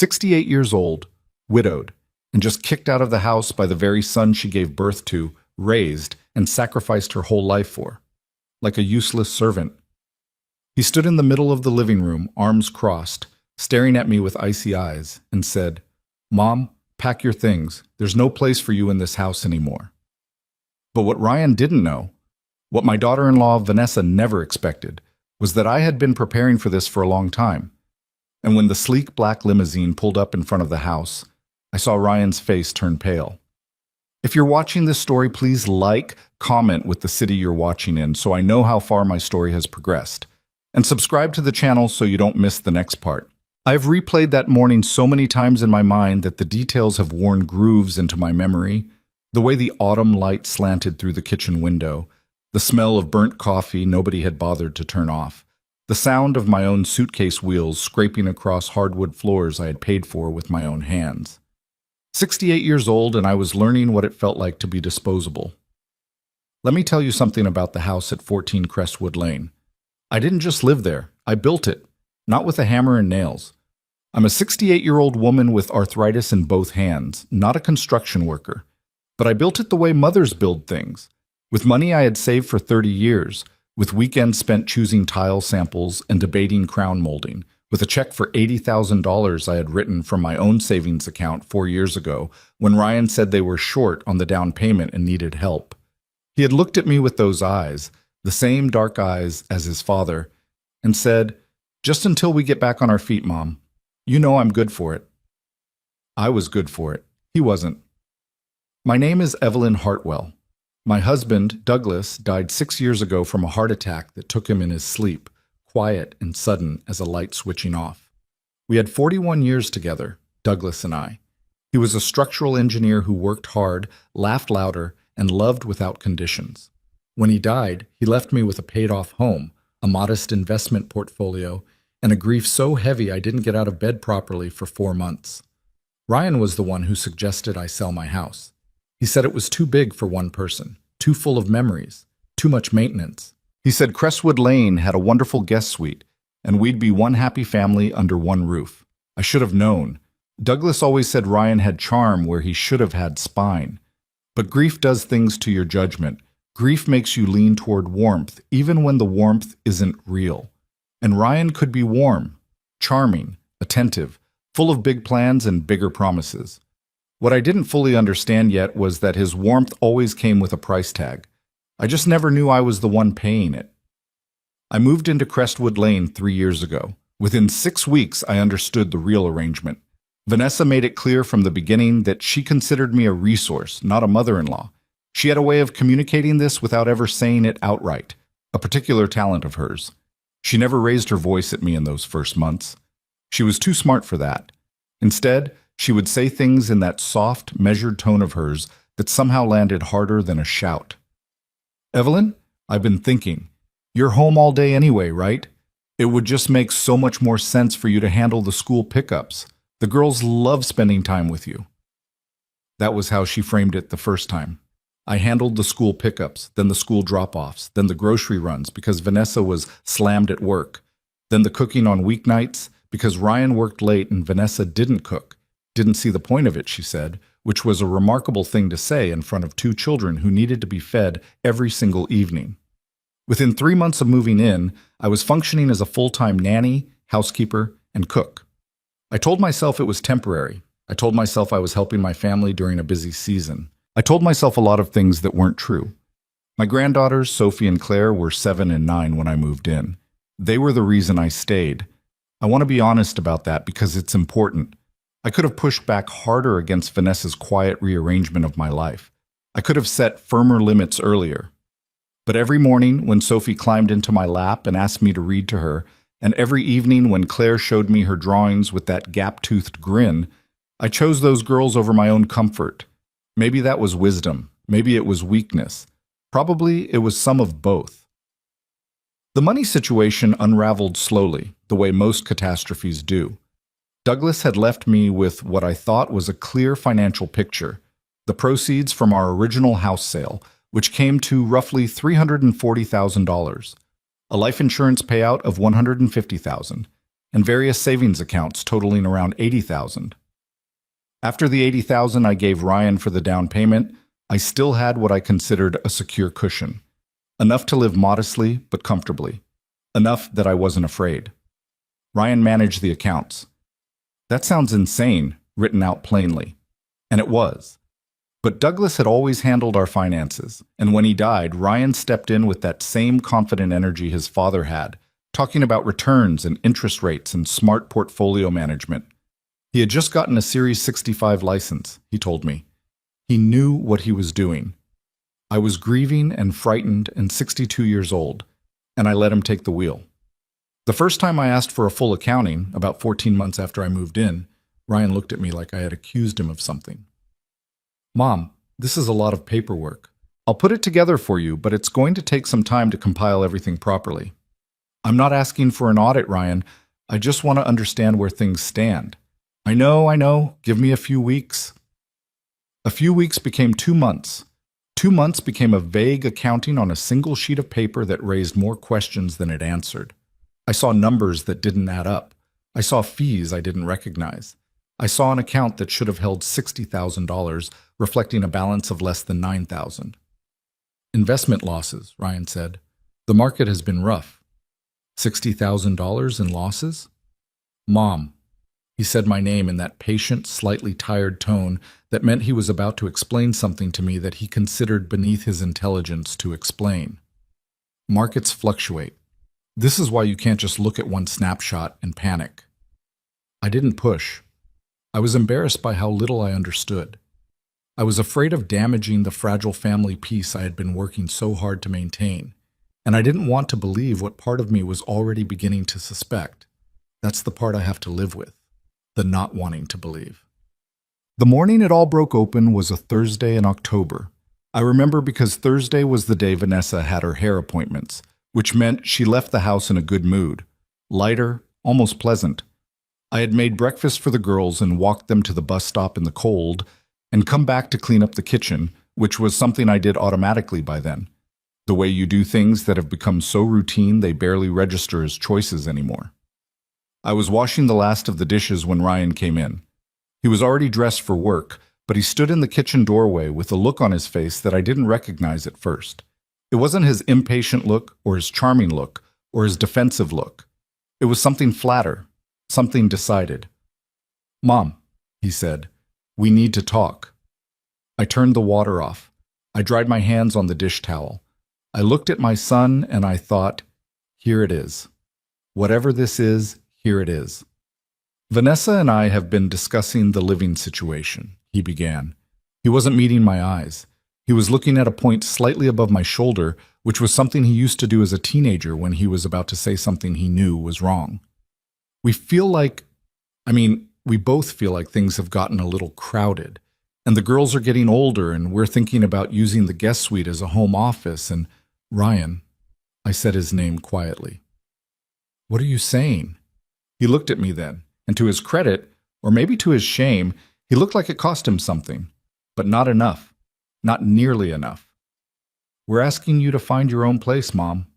68 years old, widowed, and just kicked out of the house by the very son she gave birth to, raised, and sacrificed her whole life for, like a useless servant. He stood in the middle of the living room, arms crossed, staring at me with icy eyes, and said, "Mom, pack your things. There's no place for you in this house anymore." But what Ryan didn't know, what my daughter-in-law Vanessa never expected, was that I had been preparing for this for a long time. And when the sleek black limousine pulled up in front of the house, I saw Ryan's face turn pale. If you're watching this story, please like, comment with the city you're watching in so I know how far my story has progressed. And subscribe to the channel so you don't miss the next part. I've replayed that morning so many times in my mind that the details have worn grooves into my memory. The way the autumn light slanted through the kitchen window, the smell of burnt coffee nobody had bothered to turn off, the sound of my own suitcase wheels scraping across hardwood floors I had paid for with my own hands. 68 years old, and I was learning what it felt like to be disposable. Let me tell you something about the house at 14 Crestwood Lane. I didn't just live there, I built it, not with a hammer and nails. I'm a 68-year-old woman with arthritis in both hands, not a construction worker. But I built it the way mothers build things, with money I had saved for 30 years, with weekends spent choosing tile samples and debating crown molding, with a check for $80,000 I had written from my own savings account 4 years ago when Ryan said they were short on the down payment and needed help. He had looked at me with those eyes, the same dark eyes as his father, and said, "Just until we get back on our feet, Mom. You know I'm good for it." I was good for it. He wasn't. My name is Evelyn Hartwell. My husband, Douglas, died 6 years ago from a heart attack that took him in his sleep, quiet and sudden as a light switching off. We had 41 years together, Douglas and I. He was a structural engineer who worked hard, laughed louder, and loved without conditions. When he died, he left me with a paid-off home, a modest investment portfolio, and a grief so heavy I didn't get out of bed properly for 4 months. Ryan was the one who suggested I sell my house. He said it was too big for one person, too full of memories, too much maintenance. He said Crestwood Lane had a wonderful guest suite, and we'd be one happy family under one roof. I should have known. Douglas always said Ryan had charm where he should have had spine. But grief does things to your judgment. Grief makes you lean toward warmth, even when the warmth isn't real. And Ryan could be warm, charming, attentive, full of big plans and bigger promises. What I didn't fully understand yet was that his warmth always came with a price tag. I just never knew I was the one paying it. I moved into Crestwood Lane 3 years ago. Within 6 weeks, I understood the real arrangement. Vanessa made it clear from the beginning that she considered me a resource, not a mother-in-law. She had a way of communicating this without ever saying it outright, a particular talent of hers. She never raised her voice at me in those first months. She was too smart for that. Instead, she would say things in that soft, measured tone of hers that somehow landed harder than a shout. "Evelyn, I've been thinking. You're home all day anyway, right? It would just make so much more sense for you to handle the school pickups. The girls love spending time with you." That was how she framed it the first time. I handled the school pickups, then the school drop-offs, then the grocery runs because Vanessa was slammed at work, then the cooking on weeknights because Ryan worked late and Vanessa didn't cook. Didn't see the point of it, she said, which was a remarkable thing to say in front of 2 children who needed to be fed every single evening. Within 3 months of moving in, I was functioning as a full-time nanny, housekeeper, and cook. I told myself it was temporary. I told myself I was helping my family during a busy season. I told myself a lot of things that weren't true. My granddaughters, Sophie and Claire, were 7 and 9 when I moved in. They were the reason I stayed. I want to be honest about that because it's important. I could have pushed back harder against Vanessa's quiet rearrangement of my life. I could have set firmer limits earlier. But every morning when Sophie climbed into my lap and asked me to read to her, and every evening when Claire showed me her drawings with that gap-toothed grin, I chose those girls over my own comfort. Maybe that was wisdom. Maybe it was weakness. Probably it was some of both. The money situation unraveled slowly, the way most catastrophes do. Douglas had left me with what I thought was a clear financial picture, the proceeds from our original house sale, which came to roughly $340,000, a life insurance payout of $150,000, and various savings accounts totaling around 80,000. After the 80,000 I gave Ryan for the down payment, I still had what I considered a secure cushion, enough to live modestly but comfortably, enough that I wasn't afraid. Ryan managed the accounts. That sounds insane, written out plainly. And it was. But Douglas had always handled our finances, and when he died, Ryan stepped in with that same confident energy his father had, talking about returns and interest rates and smart portfolio management. He had just gotten a Series 65 license, he told me. He knew what he was doing. I was grieving and frightened and 62 years old, and I let him take the wheel. The first time I asked for a full accounting, about 14 months after I moved in, Ryan looked at me like I had accused him of something. Mom, this is a lot of paperwork. I'll put it together for you, but it's going to take some time to compile everything properly. I'm not asking for an audit, Ryan. I just want to understand where things stand. I know. Give me a few weeks. A few weeks became 2 months. 2 months became a vague accounting on a single sheet of paper that raised more questions than it answered. I saw numbers that didn't add up. I saw fees I didn't recognize. I saw an account that should have held $60,000, reflecting a balance of less than $9,000. Investment losses, Ryan said. The market has been rough. $60,000 in losses? Mom. He said my name in that patient, slightly tired tone that meant he was about to explain something to me that he considered beneath his intelligence to explain. Markets fluctuate. This is why you can't just look at one snapshot and panic. I didn't push. I was embarrassed by how little I understood. I was afraid of damaging the fragile family peace I had been working so hard to maintain, and I didn't want to believe what part of me was already beginning to suspect. That's the part I have to live with, the not wanting to believe. The morning it all broke open was a Thursday in October. I remember because Thursday was the day Vanessa had her hair appointments, which meant she left the house in a good mood, lighter, almost pleasant. I had made breakfast for the girls and walked them to the bus stop in the cold, and come back to clean up the kitchen, which was something I did automatically by then, the way you do things that have become so routine they barely register as choices anymore. I was washing the last of the dishes when Ryan came in. He was already dressed for work, but he stood in the kitchen doorway with a look on his face that I didn't recognize at first. It wasn't his impatient look or his charming look or his defensive look. It was something flatter, something decided. Mom, he said, we need to talk. I turned the water off. I dried my hands on the dish towel. I looked at my son and I thought, here it is. Whatever this is, here it is. Vanessa and I have been discussing the living situation, he began. He wasn't meeting my eyes. He was looking at a point slightly above my shoulder, which was something he used to do as a teenager when he was about to say something he knew was wrong. We both feel like things have gotten a little crowded, and the girls are getting older, and we're thinking about using the guest suite as a home office, and Ryan, I said his name quietly. What are you saying? He looked at me then, and to his credit, or maybe to his shame, he looked like it cost him something, but not enough. Not nearly enough. We're asking you to find your own place, Mom.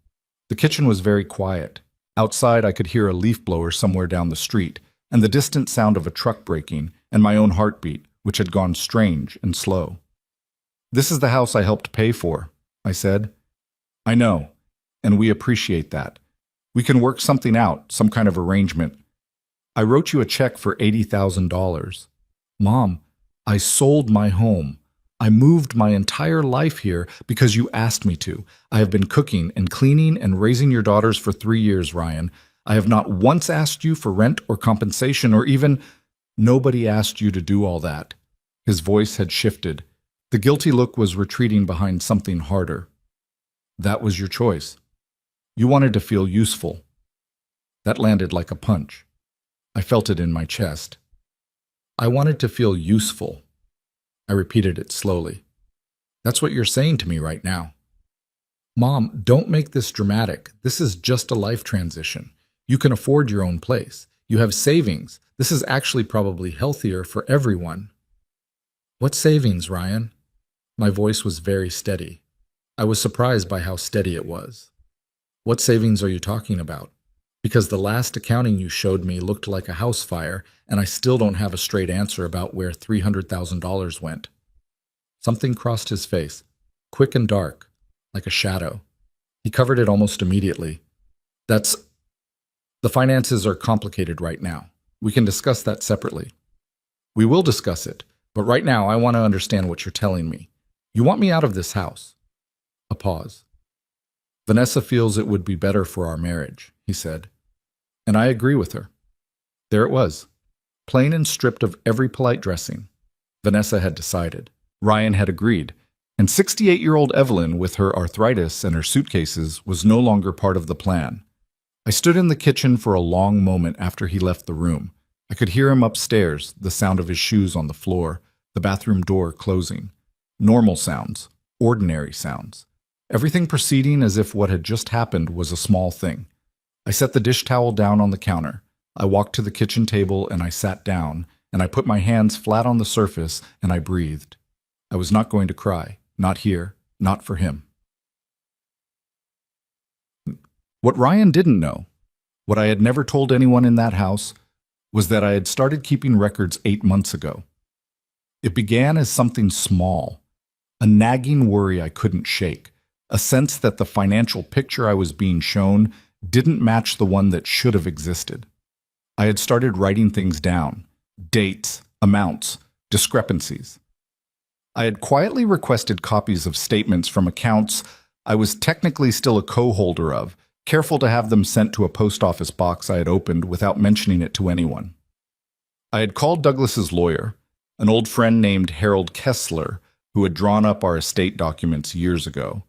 The kitchen was very quiet. Outside, I could hear a leaf blower somewhere down the street, and the distant sound of a truck braking, and my own heartbeat, which had gone strange and slow. This is the house I helped pay for, I said. I know, and we appreciate that. We can work something out, some kind of arrangement. I wrote you a check for $80,000. Mom, I sold my home. I moved my entire life here because you asked me to. I have been cooking and cleaning and raising your daughters for 3 years, Ryan. I have not once asked you for rent or compensation or even... Nobody asked you to do all that. His voice had shifted. The guilty look was retreating behind something harder. That was your choice. You wanted to feel useful. That landed like a punch. I felt it in my chest. I wanted to feel useful. I repeated it slowly. That's what you're saying to me right now. Mom, don't make this dramatic. This is just a life transition. You can afford your own place. You have savings. This is actually probably healthier for everyone. What savings, Ryan? My voice was very steady. I was surprised by how steady it was. What savings are you talking about? Because the last accounting you showed me looked like a house fire, and I still don't have a straight answer about where $300,000 went. Something crossed his face, quick and dark, like a shadow. He covered it almost immediately. The finances are complicated right now. We can discuss that separately. We will discuss it, but right now I want to understand what you're telling me. You want me out of this house. A pause. Vanessa feels it would be better for our marriage, he said. And I agree with her. There it was, plain and stripped of every polite dressing. Vanessa had decided. Ryan had agreed. And 68-year-old Evelyn, with her arthritis and her suitcases, was no longer part of the plan. I stood in the kitchen for a long moment after he left the room. I could hear him upstairs, the sound of his shoes on the floor, the bathroom door closing. Normal sounds, ordinary sounds. Everything proceeding as if what had just happened was a small thing. I set the dish towel down on the counter. I walked to the kitchen table and I sat down, and I put my hands flat on the surface and I breathed. I was not going to cry, not here, not for him. What Ryan didn't know, what I had never told anyone in that house, was that I had started keeping records 8 months ago. It began as something small, a nagging worry I couldn't shake, a sense that the financial picture I was being shown didn't match the one that should have existed. I had started writing things down, dates, amounts, discrepancies. I had quietly requested copies of statements from accounts I was technically still a co-holder of, careful to have them sent to a post office box I had opened without mentioning it to anyone. I had called Douglas's lawyer, an old friend named Harold Kessler, who had drawn up our estate documents years ago,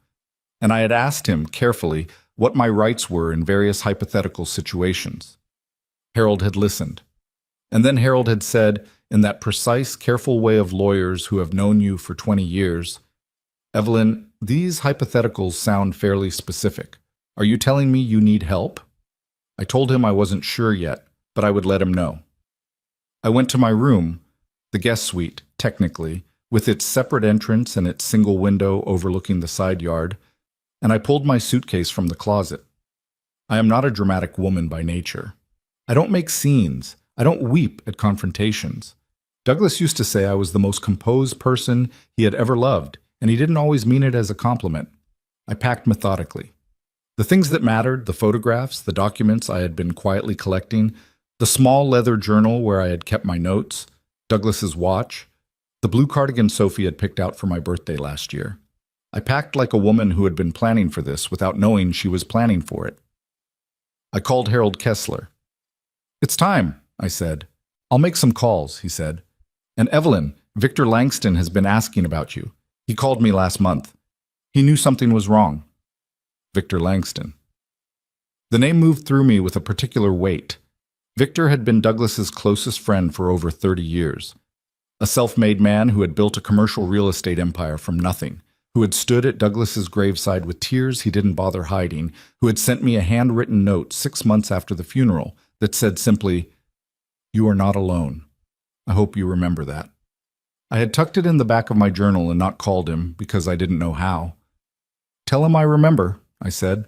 and I had asked him carefully what my rights were in various hypothetical situations. Harold had listened. And then Harold had said, in that precise, careful way of lawyers who have known you for 20 years, Evelyn, these hypotheticals sound fairly specific. Are you telling me you need help? I told him I wasn't sure yet, but I would let him know. I went to my room, the guest suite, technically, with its separate entrance and its single window overlooking the side yard, and I pulled my suitcase from the closet. I am not a dramatic woman by nature. I don't make scenes. I don't weep at confrontations. Douglas used to say I was the most composed person he had ever loved, and he didn't always mean it as a compliment. I packed methodically. The things that mattered, the photographs, the documents I had been quietly collecting, the small leather journal where I had kept my notes, Douglas's watch, the blue cardigan Sophie had picked out for my birthday last year. I packed like a woman who had been planning for this without knowing she was planning for it. I called Harold Kessler. It's time, I said. I'll make some calls, he said. And Evelyn, Victor Langston has been asking about you. He called me last month. He knew something was wrong. Victor Langston. The name moved through me with a particular weight. Victor had been Douglas's closest friend for over 30 years. A self-made man who had built a commercial real estate empire from nothing, who had stood at Douglas's graveside with tears he didn't bother hiding, who had sent me a handwritten note 6 months after the funeral that said simply, "You are not alone. I hope you remember that." I had tucked it in the back of my journal and not called him because I didn't know how. "Tell him I remember," I said.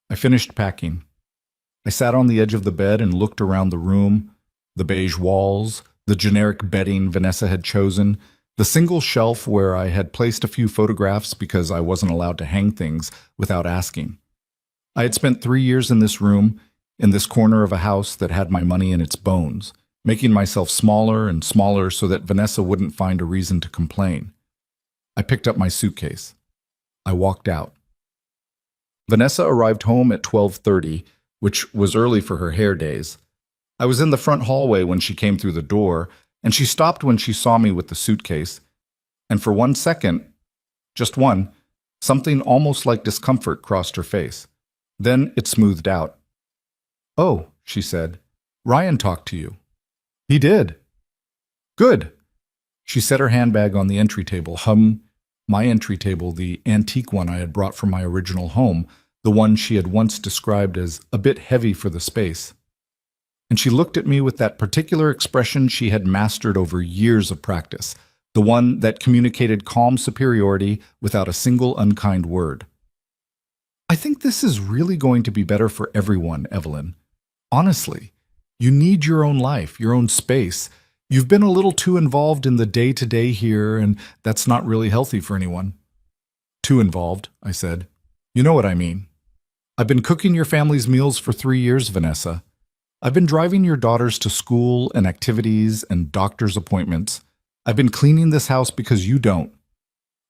I finished packing. I sat on the edge of the bed and looked around the room, the beige walls, the generic bedding Vanessa had chosen, the single shelf where I had placed a few photographs because I wasn't allowed to hang things without asking. I had spent 3 years in this room, in this corner of a house that had my money in its bones, making myself smaller and smaller so that Vanessa wouldn't find a reason to complain. I picked up my suitcase. I walked out. Vanessa arrived home at 12:30, which was early for her hair days. I was in the front hallway when she came through the door, and she stopped when she saw me with the suitcase. And for 1 second, just one, something almost like discomfort crossed her face. Then it smoothed out. "Oh," she said, "Ryan talked to you." "He did." "Good." She set her handbag on the entry table. My entry table, the antique one I had brought from my original home, the one she had once described as a bit heavy for the space. And she looked at me with that particular expression she had mastered over years of practice, the one that communicated calm superiority without a single unkind word. "I think this is really going to be better for everyone, Evelyn. Honestly, you need your own life, your own space. You've been a little too involved in the day-to-day here, and that's not really healthy for anyone. Too involved, I said. You know what I mean. I've been cooking your family's meals for 3 years, Vanessa. I've been driving your daughters to school and activities and doctor's appointments. I've been cleaning this house because you don't.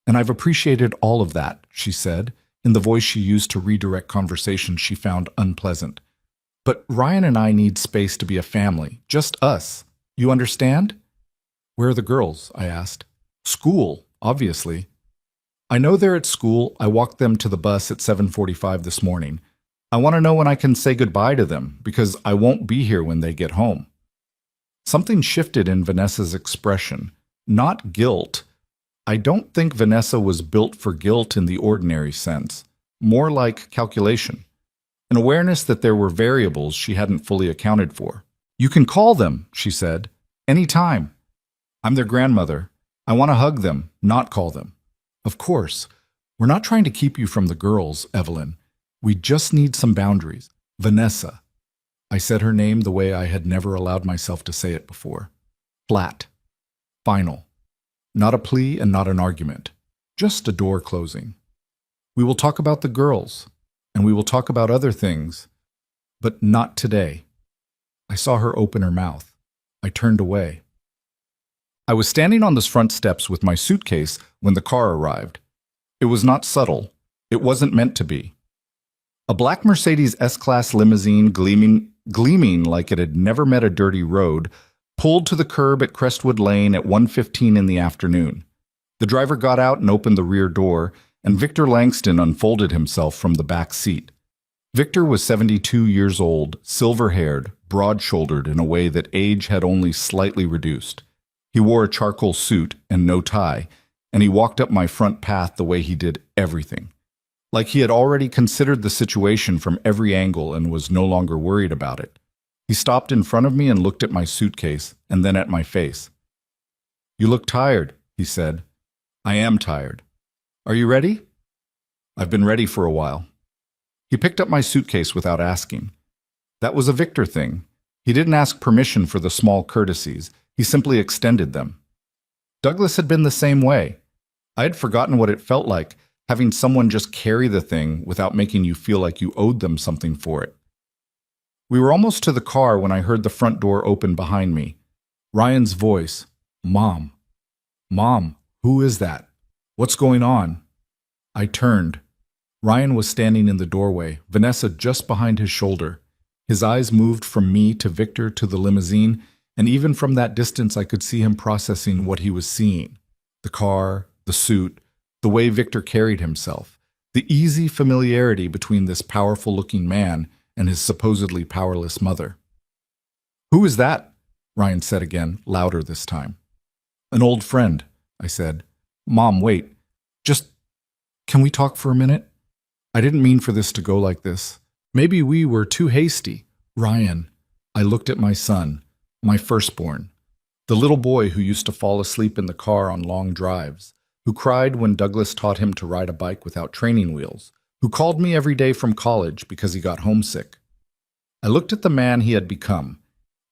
And I've appreciated all of that, she said, in the voice she used to redirect conversations she found unpleasant. But Ryan and I need space to be a family, just us. You understand? Where are the girls? I asked. School, obviously. I know they're at school. I walked them to the bus at 7:45 this morning. I want to know when I can say goodbye to them, because I won't be here when they get home. Something shifted in Vanessa's expression. Not guilt. I don't think Vanessa was built for guilt in the ordinary sense. More like calculation. An awareness that there were variables she hadn't fully accounted for. You can call them, she said. Any time. I'm their grandmother. I want to hug them, not call them. Of course. We're not trying to keep you from the girls, Evelyn. We just need some boundaries. Vanessa. I said her name the way I had never allowed myself to say it before. Flat. Final. Not a plea and not an argument. Just a door closing. We will talk about the girls, and we will talk about other things, but not today. I saw her open her mouth. I turned away. I was standing on the front steps with my suitcase when the car arrived. It was not subtle. It wasn't meant to be. A black Mercedes S-Class limousine gleaming like it had never met a dirty road, pulled to the curb at Crestwood Lane at 1:15 in the afternoon. The driver got out and opened the rear door, and Victor Langston unfolded himself from the back seat. Victor was 72 years old, silver-haired, broad-shouldered in a way that age had only slightly reduced. He wore a charcoal suit and no tie, and he walked up my front path the way he did everything. Like he had already considered the situation from every angle and was no longer worried about it. He stopped in front of me and looked at my suitcase, and then at my face. You look tired, he said. I am tired. Are you ready? I've been ready for a while. He picked up my suitcase without asking. That was a Victor thing. He didn't ask permission for the small courtesies. He simply extended them. Douglas had been the same way. I had forgotten what it felt like, having someone just carry the thing without making you feel like you owed them something for it. We were almost to the car when I heard the front door open behind me. Ryan's voice. Mom. Mom, who is that? What's going on? I turned. Ryan was standing in the doorway, Vanessa just behind his shoulder. His eyes moved from me to Victor to the limousine, and even from that distance I could see him processing what he was seeing. The car, the suit, the way Victor carried himself, the easy familiarity between this powerful-looking man and his supposedly powerless mother. Who is that? Ryan said again, louder this time. An old friend, I said. Mom, wait. Can we talk for a minute? I didn't mean for this to go like this. Maybe we were too hasty. Ryan. I looked at my son, my firstborn, the little boy who used to fall asleep in the car on long drives, who cried when Douglas taught him to ride a bike without training wheels, who called me every day from college because he got homesick. I looked at the man he had become,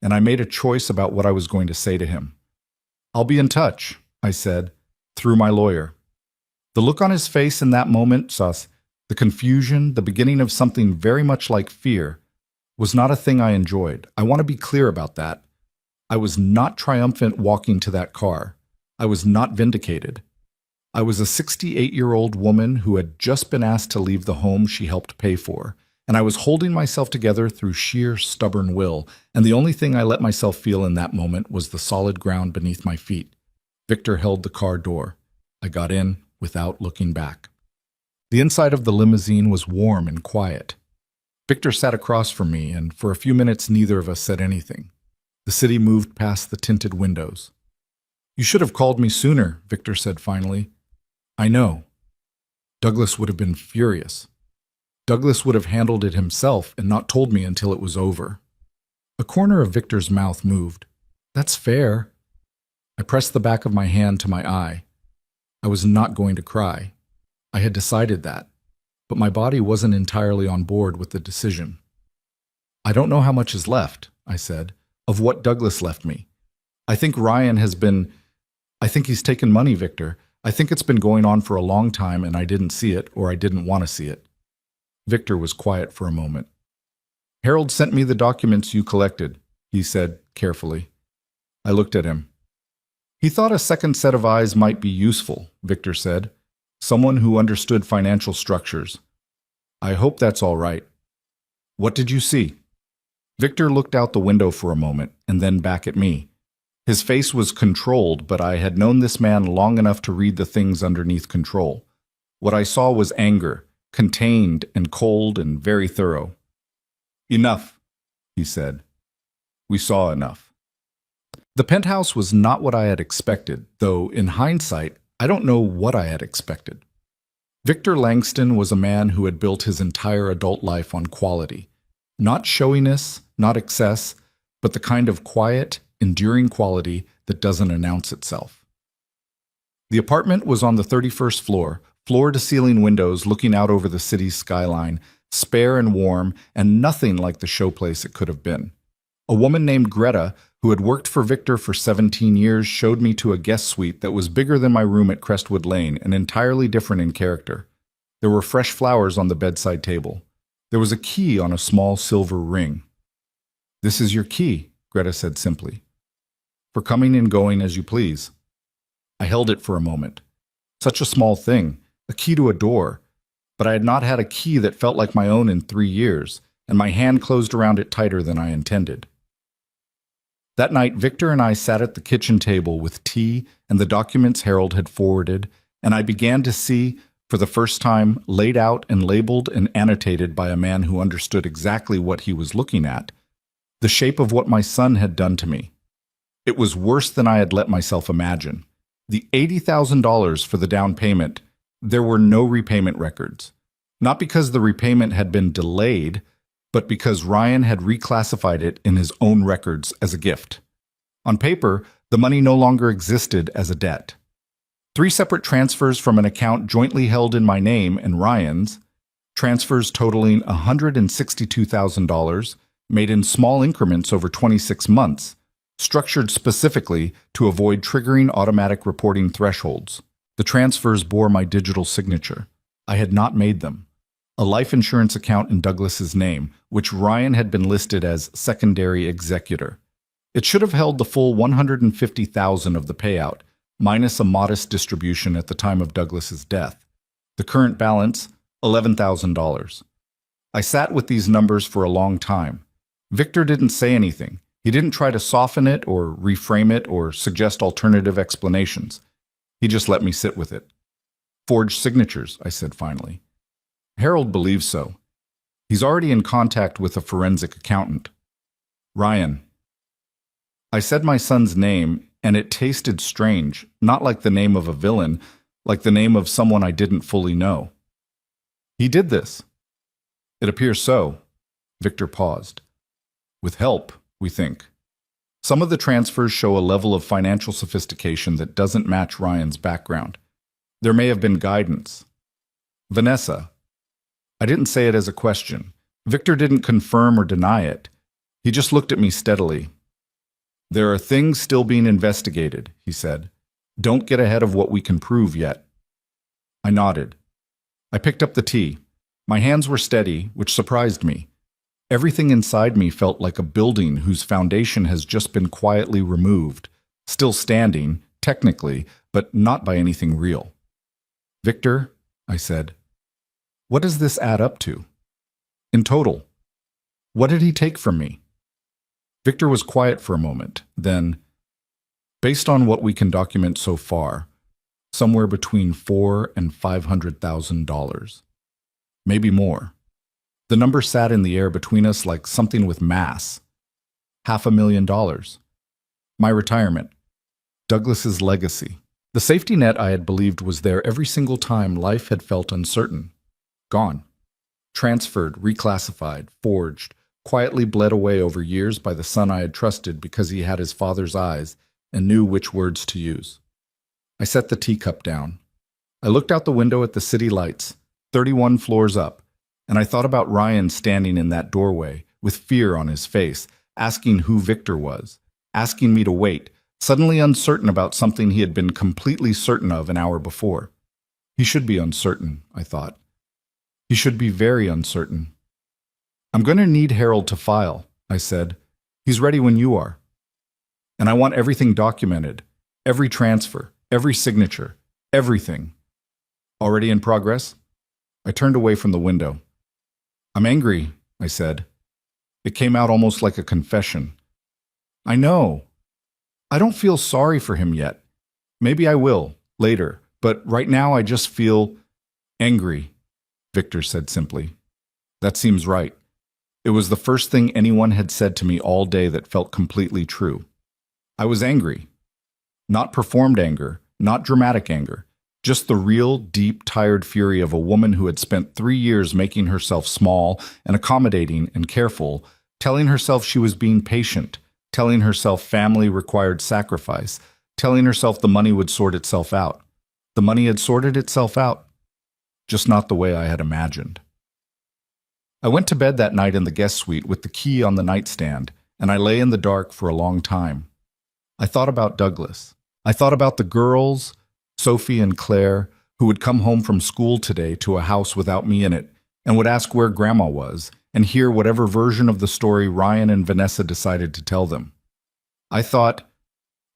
and I made a choice about what I was going to say to him. I'll be in touch, I said, through my lawyer. The look on his face in that moment, the confusion, the beginning of something very much like fear, was not a thing I enjoyed. I want to be clear about that. I was not triumphant walking to that car. I was not vindicated. I was a 68-year-old woman who had just been asked to leave the home she helped pay for, and I was holding myself together through sheer stubborn will, and the only thing I let myself feel in that moment was the solid ground beneath my feet. Victor held the car door. I got in without looking back. The inside of the limousine was warm and quiet. Victor sat across from me, and for a few minutes neither of us said anything. The city moved past the tinted windows. You should have called me sooner, Victor said finally. I know. Douglas would have been furious. Douglas would have handled it himself and not told me until it was over. A corner of Victor's mouth moved. That's fair. I pressed the back of my hand to my eye. I was not going to cry. I had decided that, but my body wasn't entirely on board with the decision. I don't know how much is left, I said, of what Douglas left me. I think Ryan has been. I think he's taken money, Victor. I think it's been going on for a long time and I didn't see it or I didn't want to see it. Victor was quiet for a moment. Harold sent me the documents you collected, he said carefully. I looked at him. He thought a second set of eyes might be useful, Victor said. Someone who understood financial structures. I hope that's all right. What did you see? Victor looked out the window for a moment and then back at me. His face was controlled, but I had known this man long enough to read the things underneath control. What I saw was anger, contained and cold and very thorough. Enough, he said. We saw enough. The penthouse was not what I had expected, though in hindsight, I don't know what I had expected. Victor Langston was a man who had built his entire adult life on quality. Not showiness, not excess, but the kind of quiet, enduring quality that doesn't announce itself. The apartment was on the 31st floor, floor-to-ceiling windows looking out over the city's skyline, spare and warm, and nothing like the showplace it could have been. A woman named Greta, who had worked for Victor for 17 years, showed me to a guest suite that was bigger than my room at Crestwood Lane and entirely different in character. There were fresh flowers on the bedside table. There was a key on a small silver ring. "This is your key," Greta said simply. "For coming and going as you please." I held it for a moment. Such a small thing, a key to a door, but I had not had a key that felt like my own in 3 years, and my hand closed around it tighter than I intended. That night, Victor and I sat at the kitchen table with tea and the documents Harold had forwarded, and I began to see, for the first time, laid out and labeled and annotated by a man who understood exactly what he was looking at, the shape of what my son had done to me. It was worse than I had let myself imagine. The $80,000 for the down payment, there were no repayment records. Not because the repayment had been delayed, but because Ryan had reclassified it in his own records as a gift. On paper, the money no longer existed as a debt. 3 separate transfers from an account jointly held in my name and Ryan's, transfers totaling $162,000, made in small increments over 26 months, structured specifically to avoid triggering automatic reporting thresholds. The transfers bore my digital signature. I had not made them. A life insurance account in Douglas's name, which Ryan had been listed as secondary executor. It should have held the full $150,000 of the payout, minus a modest distribution at the time of Douglas's death. The current balance, $11,000. I sat with these numbers for a long time. Victor didn't say anything. He didn't try to soften it or reframe it or suggest alternative explanations. He just let me sit with it. "Forged signatures," I said finally. "Harold believes so. He's already in contact with a forensic accountant." "Ryan." I said my son's name, and it tasted strange, not like the name of a villain, like the name of someone I didn't fully know. "He did this." "It appears so." Victor paused. "With help, we think. Some of the transfers show a level of financial sophistication that doesn't match Ryan's background. There may have been guidance." "Vanessa." I didn't say it as a question. Victor didn't confirm or deny it. He just looked at me steadily. "There are things still being investigated," he said. "Don't get ahead of what we can prove yet." I nodded. I picked up the tea. My hands were steady, which surprised me. Everything inside me felt like a building whose foundation has just been quietly removed, still standing, technically, but not by anything real. "Victor," I said, "what does this add up to? In total, what did he take from me?" Victor was quiet for a moment, then, "Based on what we can document so far, somewhere between $400,000 and $500,000. Maybe more." The number sat in the air between us like something with mass. $500,000. My retirement. Douglas's legacy. The safety net I had believed was there every single time life had felt uncertain. Gone. Transferred, reclassified, forged, quietly bled away over years by the son I had trusted because he had his father's eyes and knew which words to use. I set the teacup down. I looked out the window at the city lights, 31 floors up, and I thought about Ryan standing in that doorway, with fear on his face, asking who Victor was, asking me to wait, suddenly uncertain about something he had been completely certain of an hour before. He should be uncertain, I thought. He should be very uncertain. I'm going to need Harold to file, I said. He's ready when you are. And I want everything documented, every transfer, every signature, everything. Already in progress? I turned away from the window. I'm angry, I said. It came out almost like a confession. I know. I don't feel sorry for him yet. Maybe I will, later, but right now I just feel angry, Victor said simply. That seems right. It was the first thing anyone had said to me all day that felt completely true. I was angry. Not performed anger, not dramatic anger, just the real, deep, tired fury of a woman who had spent 3 years making herself small and accommodating and careful, telling herself she was being patient, telling herself family required sacrifice, telling herself the money would sort itself out. The money had sorted itself out, just not the way I had imagined. I went to bed that night in the guest suite with the key on the nightstand, and I lay in the dark for a long time. I thought about Douglas. I thought about the girls, Sophie and Claire, who would come home from school today to a house without me in it and would ask where Grandma was and hear whatever version of the story Ryan and Vanessa decided to tell them. I thought,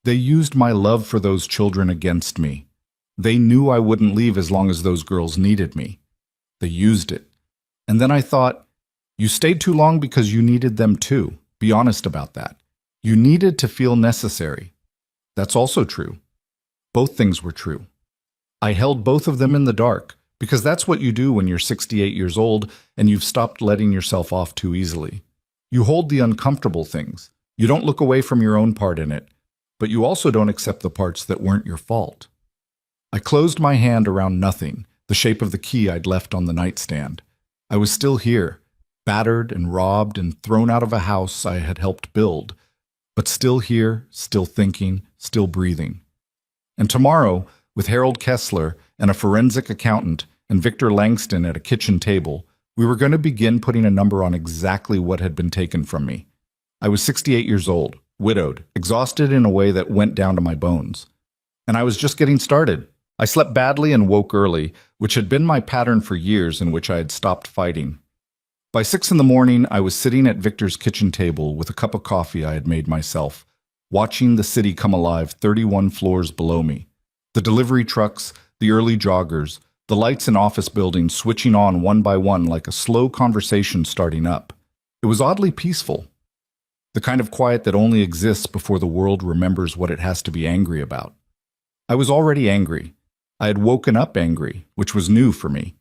they used my love for those children against me. They knew I wouldn't leave as long as those girls needed me. They used it. And then I thought, you stayed too long because you needed them too. Be honest about that. You needed to feel necessary. That's also true. Both things were true. I held both of them in the dark, because that's what you do when you're 68 years old and you've stopped letting yourself off too easily. You hold the uncomfortable things. You don't look away from your own part in it, but you also don't accept the parts that weren't your fault. I closed my hand around nothing, the shape of the key I'd left on the nightstand. I was still here, battered and robbed and thrown out of a house I had helped build, but still here, still thinking, still breathing. And tomorrow, with Harold Kessler and a forensic accountant and Victor Langston at a kitchen table, we were going to begin putting a number on exactly what had been taken from me. I was 68 years old, widowed, exhausted in a way that went down to my bones. And I was just getting started. I slept badly and woke early, which had been my pattern for years in which I had stopped fighting. By 6 in the morning, I was sitting at Victor's kitchen table with a cup of coffee I had made myself, watching the city come alive 31 floors below me. The delivery trucks, the early joggers, the lights in office buildings switching on one by one like a slow conversation starting up. It was oddly peaceful. The kind of quiet that only exists before the world remembers what it has to be angry about. I was already angry. I had woken up angry, which was new for me.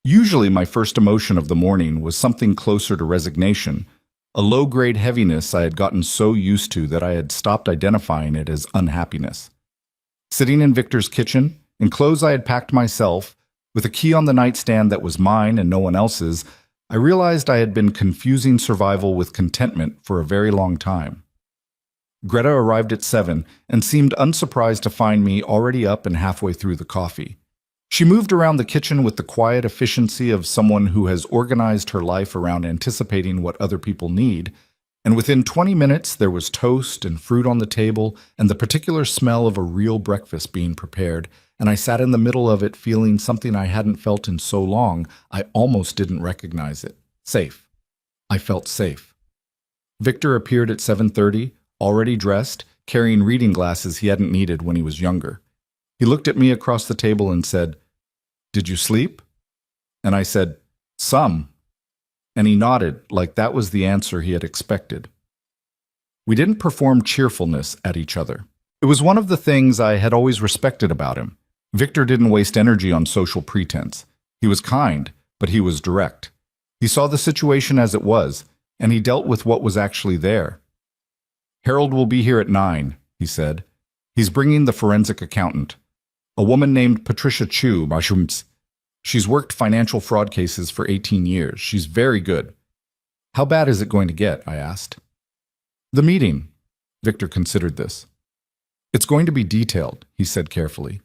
Usually my first emotion of the morning was something closer to resignation, a low-grade heaviness I had gotten so used to that I had stopped identifying it as unhappiness. Sitting in Victor's kitchen, in clothes I had packed myself, with a key on the nightstand that was mine and no one else's, I realized I had been confusing survival with contentment for a very long time. Greta arrived at 7 and seemed unsurprised to find me already up and halfway through the coffee. She moved around the kitchen with the quiet efficiency of someone who has organized her life around anticipating what other people need, and within 20 minutes there was toast and fruit on the table and the particular smell of a real breakfast being prepared, and I sat in the middle of it feeling something I hadn't felt in so long I almost didn't recognize it. Safe. I felt safe. Victor appeared at 7:30, already dressed, carrying reading glasses he hadn't needed when he was younger. He looked at me across the table and said, "Did you sleep?" And I said, "Some." And he nodded like that was the answer he had expected. We didn't perform cheerfulness at each other. It was one of the things I had always respected about him. Victor didn't waste energy on social pretense. He was kind, but he was direct. He saw the situation as it was, and he dealt with what was actually there. "Harold will be here at 9, he said. "He's bringing the forensic accountant. A woman named Patricia Chu, she's worked financial fraud cases for 18 years. She's very good." "How bad is it going to get?" I asked. "The meeting." Victor considered this. "It's going to be detailed," he said carefully.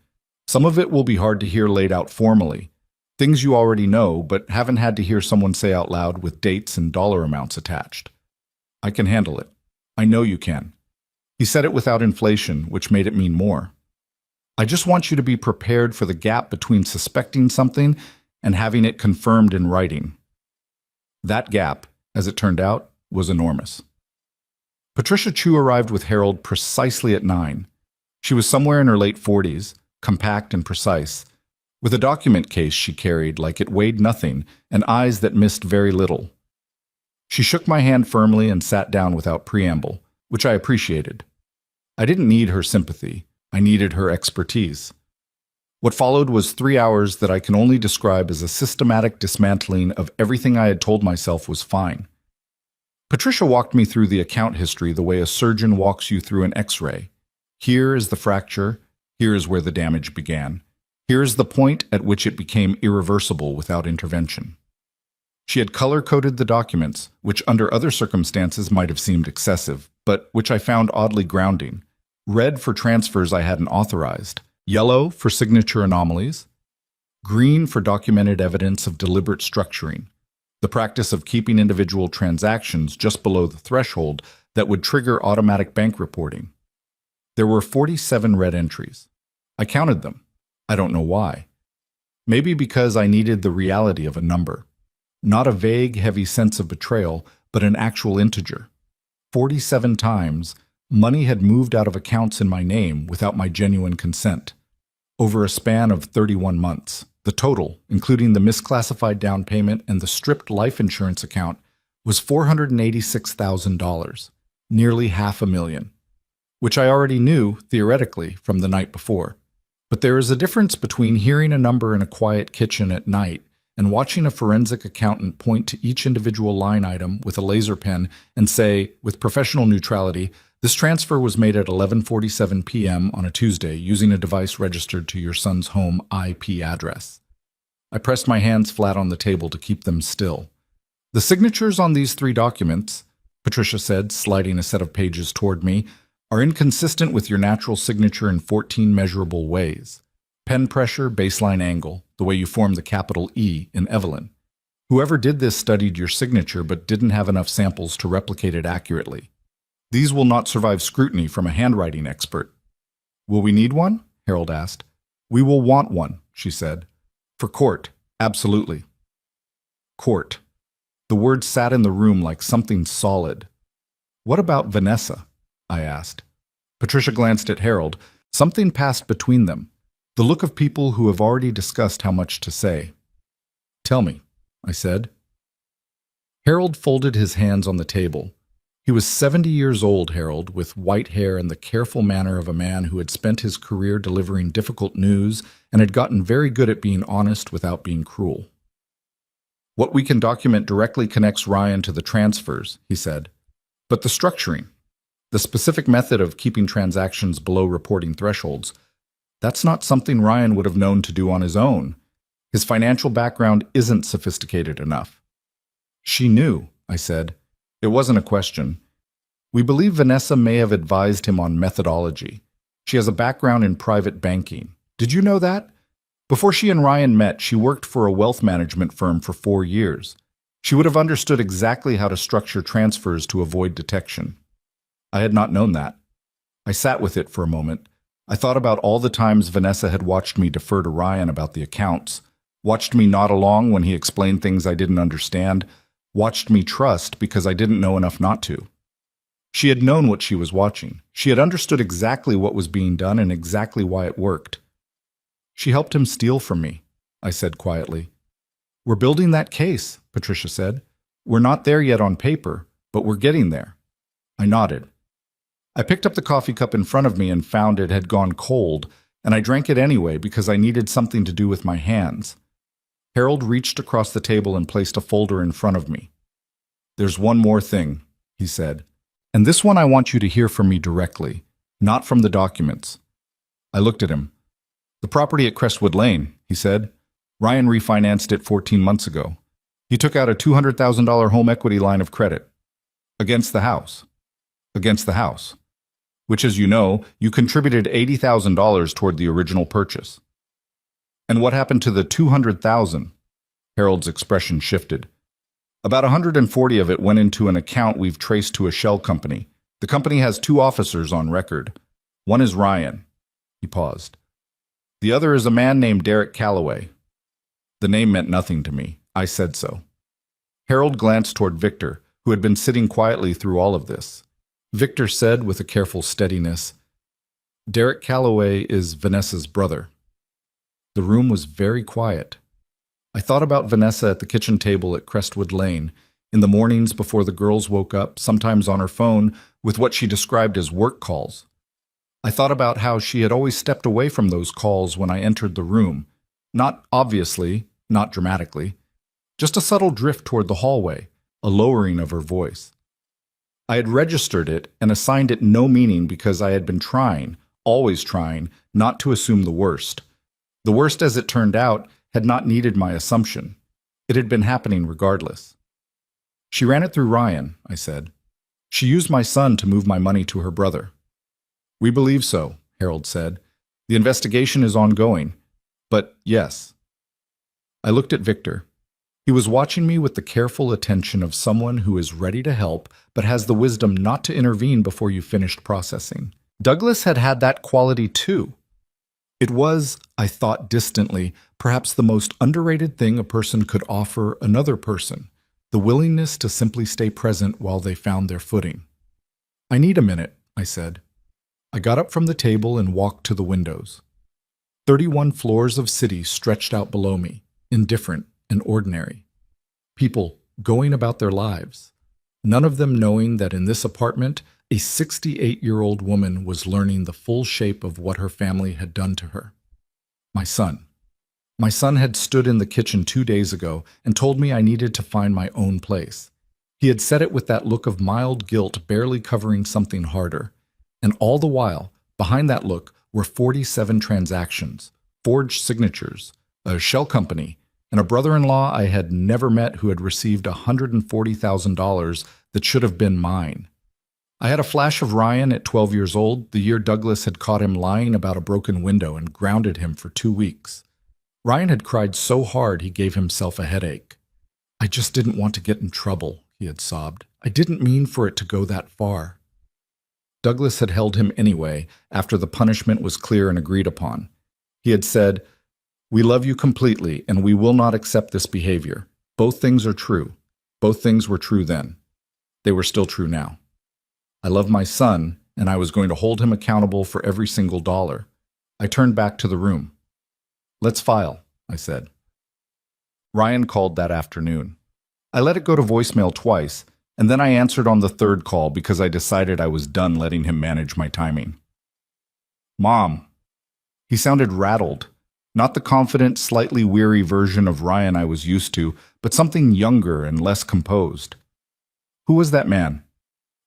"Some of it will be hard to hear laid out formally. Things you already know, but haven't had to hear someone say out loud with dates and dollar amounts attached. I can handle it. I know you can. He said it without inflation, which made it mean more. I just want you to be prepared for the gap between suspecting something and having it confirmed in writing. That gap, as it turned out, was enormous. Patricia Chu arrived with Harold precisely at 9. She was somewhere in her late 40s, compact and precise, with a document case she carried like it weighed nothing and eyes that missed very little. She shook my hand firmly and sat down without preamble, which I appreciated. I didn't need her sympathy. I needed her expertise. What followed was 3 hours that I can only describe as a systematic dismantling of everything I had told myself was fine. Patricia walked me through the account history the way a surgeon walks you through an X-ray. Here is the fracture. Here is where the damage began. Here is the point at which it became irreversible without intervention. She had color-coded the documents, which under other circumstances might have seemed excessive, but which I found oddly grounding. Red for transfers I hadn't authorized, yellow for signature anomalies, green for documented evidence of deliberate structuring, the practice of keeping individual transactions just below the threshold that would trigger automatic bank reporting. There were 47 red entries. I counted them. I don't know why. Maybe because I needed the reality of a number. Not a vague, heavy sense of betrayal, but an actual integer. 47 times, money had moved out of accounts in my name without my genuine consent. Over a span of 31 months, the total, including the misclassified down payment and the stripped life insurance account, was $486,000, nearly $500,000, which I already knew, theoretically, from the night before. But there is a difference between hearing a number in a quiet kitchen at night and watching a forensic accountant point to each individual line item with a laser pen and say, with professional neutrality, this transfer was made at 11:47 p.m. on a Tuesday using a device registered to your son's home IP address. I pressed my hands flat on the table to keep them still. The signatures on these 3 documents, Patricia said, sliding a set of pages toward me, are inconsistent with your natural signature in 14 measurable ways. Pen pressure, baseline angle, the way you form the capital E in Evelyn. Whoever did this studied your signature but didn't have enough samples to replicate it accurately. These will not survive scrutiny from a handwriting expert. Will we need one? Harold asked. We will want one, she said. For court, absolutely. Court. The word sat in the room like something solid. What about Vanessa? I asked. Patricia glanced at Harold. Something passed between them. The look of people who have already discussed how much to say. Tell me, I said. Harold folded his hands on the table. He was 70 years old, Harold, with white hair and the careful manner of a man who had spent his career delivering difficult news and had gotten very good at being honest without being cruel. What we can document directly connects Ryan to the transfers, he said. But the structuring, the specific method of keeping transactions below reporting thresholds, that's not something Ryan would have known to do on his own. His financial background isn't sophisticated enough. She knew, I said. It wasn't a question. We believe Vanessa may have advised him on methodology. She has a background in private banking. Did you know that? Before she and Ryan met, she worked for a wealth management firm for 4 years. She would have understood exactly how to structure transfers to avoid detection. I had not known that. I sat with it for a moment. I thought about all the times Vanessa had watched me defer to Ryan about the accounts, watched me nod along when he explained things I didn't understand, watched me trust because I didn't know enough not to. She had known what she was watching. She had understood exactly what was being done and exactly why it worked. She helped him steal from me, I said quietly. We're building that case, Patricia said. We're not there yet on paper, but we're getting there. I nodded. I picked up the coffee cup in front of me and found it had gone cold, and I drank it anyway because I needed something to do with my hands. Harold reached across the table and placed a folder in front of me. There's one more thing, he said, and this one I want you to hear from me directly, not from the documents. I looked at him. The property at Crestwood Lane, he said. Ryan refinanced it 14 months ago. He took out a $200,000 home equity line of credit. Against the house. Against the house. Which, as you know, you contributed $80,000 toward the original purchase. And what happened to the 200,000? Harold's expression shifted. About 140 of it went into an account we've traced to a shell company. The company has two officers on record. One is Ryan. He paused. The other is a man named Derek Calloway. The name meant nothing to me. I said so. Harold glanced toward Victor, who had been sitting quietly through all of this. Victor said with a careful steadiness, Derek Calloway is Vanessa's brother. The room was very quiet. I thought about Vanessa at the kitchen table at Crestwood Lane, in the mornings before the girls woke up, sometimes on her phone, with what she described as work calls. I thought about how she had always stepped away from those calls when I entered the room, not obviously, not dramatically, just a subtle drift toward the hallway, a lowering of her voice. I had registered it and assigned it no meaning because I had been trying, always trying, not to assume the worst. The worst, as it turned out, had not needed my assumption. It had been happening regardless. She ran it through Ryan, I said. She used my son to move my money to her brother. We believe so, Harold said. The investigation is ongoing. But yes. I looked at Victor. He was watching me with the careful attention of someone who is ready to help but has the wisdom not to intervene before you finished processing. Douglas had had that quality too. It was, I thought distantly, perhaps the most underrated thing a person could offer another person, the willingness to simply stay present while they found their footing. I need a minute, I said. I got up from the table and walked to the windows. 31 floors of city stretched out below me, indifferent and ordinary. People going about their lives, none of them knowing that in this apartment, a 68-year-old woman was learning the full shape of what her family had done to her. My son. My son had stood in the kitchen 2 days ago and told me I needed to find my own place. He had said it with that look of mild guilt barely covering something harder. And all the while, behind that look were 47 transactions, forged signatures, a shell company, and a brother-in-law I had never met who had received $140,000 that should have been mine. I had a flash of Ryan at 12 years old, the year Douglas had caught him lying about a broken window and grounded him for 2 weeks. Ryan had cried so hard he gave himself a headache. I just didn't want to get in trouble, he had sobbed. I didn't mean for it to go that far. Douglas had held him anyway, after the punishment was clear and agreed upon. He had said, "We love you completely, and we will not accept this behavior. Both things are true. Both things were true then. They were still true now. I love my son, and I was going to hold him accountable for every single dollar." I turned back to the room. "Let's file," I said. Ryan called that afternoon. I let it go to voicemail twice, and then I answered on the third call because I decided I was done letting him manage my timing. "Mom." He sounded rattled. Not the confident, slightly weary version of Ryan I was used to, but something younger and less composed. "Who was that man?"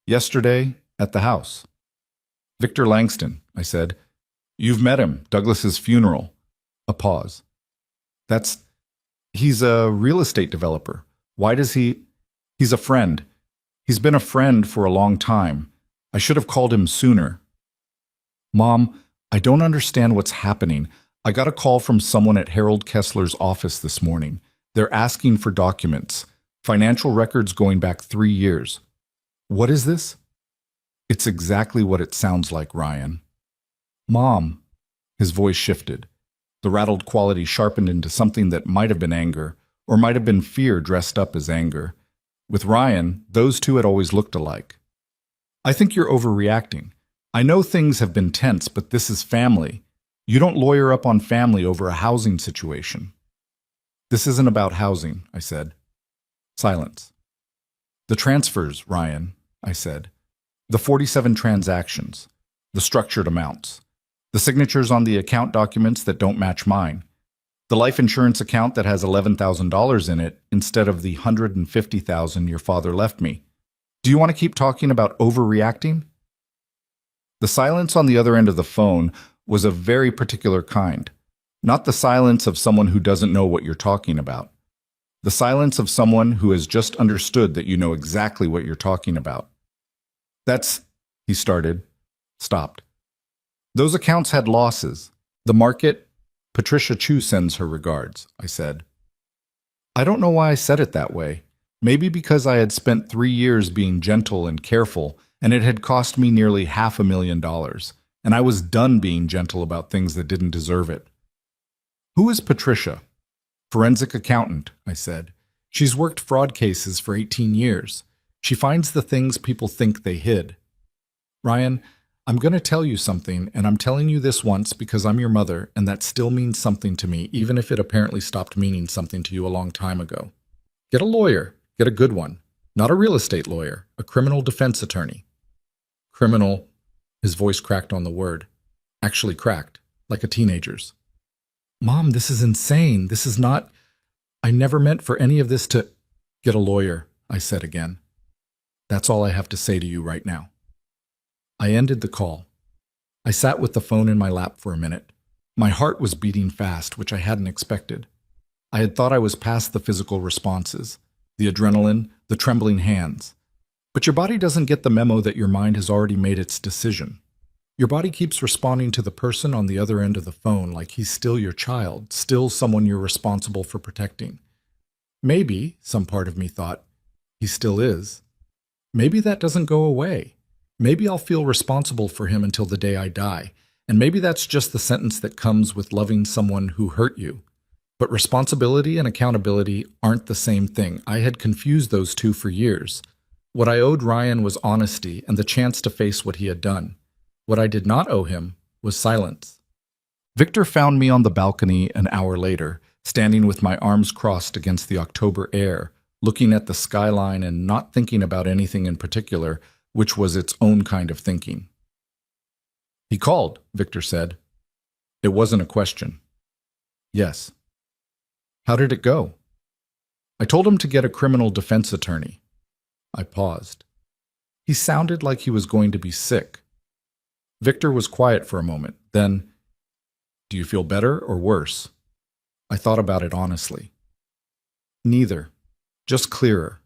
"Yesterday, at the house." "Victor Langston," I said. "You've met him, Douglas's funeral." A pause. He's a real estate developer. Why does he? He's a friend. He's been a friend for a long time. I should have called him sooner." "Mom, I don't understand what's happening. I got a call from someone at Harold Kessler's office this morning. They're asking for documents, financial records going back 3 years. What is this?" "It's exactly what it sounds like, Ryan." "Mom." His voice shifted. The rattled quality sharpened into something that might have been anger, or might have been fear dressed up as anger. With Ryan, those two had always looked alike. "I think you're overreacting. I know things have been tense, but this is family. You don't lawyer up on family over a housing situation." "This isn't about housing," I said. Silence. "The transfers, Ryan," I said. "The 47 transactions, the structured amounts, the signatures on the account documents that don't match mine, the life insurance account that has $11,000 in it instead of the $150,000 your father left me. Do you want to keep talking about overreacting?" The silence on the other end of the phone was a very particular kind. Not the silence of someone who doesn't know what you're talking about. The silence of someone who has just understood that you know exactly what you're talking about. He started, stopped. "Those accounts had losses. The market, Patricia Chu sends her regards, I said. I don't know why I said it that way. Maybe because I had spent 3 years being gentle and careful, and it had cost me nearly $500,000, and I was done being gentle about things that didn't deserve it. Who is Patricia? Forensic accountant, I said. She's worked fraud cases for 18 years. She finds the things people think they hid. Ryan, I'm going to tell you something, and I'm telling you this once because I'm your mother, and that still means something to me, even if it apparently stopped meaning something to you a long time ago. Get a lawyer. Get a good one. Not a real estate lawyer, a criminal defense attorney. Criminal, his voice cracked on the word. Actually cracked, like a teenager's. Mom, this is insane. This is not... I never meant for any of this to... Get a lawyer, I said again. That's all I have to say to you right now. I ended the call. I sat with the phone in my lap for a minute. My heart was beating fast, which I hadn't expected. I had thought I was past the physical responses, the adrenaline, the trembling hands. But your body doesn't get the memo that your mind has already made its decision. Your body keeps responding to the person on the other end of the phone like he's still your child, still someone you're responsible for protecting. Maybe, some part of me thought, he still is. Maybe that doesn't go away. Maybe I'll feel responsible for him until the day I die, and maybe that's just the sentence that comes with loving someone who hurt you. But responsibility and accountability aren't the same thing. I had confused those two for years. What I owed Ryan was honesty and the chance to face what he had done. What I did not owe him was silence. Victor found me on the balcony an hour later, standing with my arms crossed against the October air, looking at the skyline and not thinking about anything in particular, which was its own kind of thinking. He called, Victor said. It wasn't a question. Yes. How did it go? I told him to get a criminal defense attorney. I paused. He sounded like he was going to be sick. Victor was quiet for a moment. Then, do you feel better or worse? I thought about it honestly. Neither. Just clearer.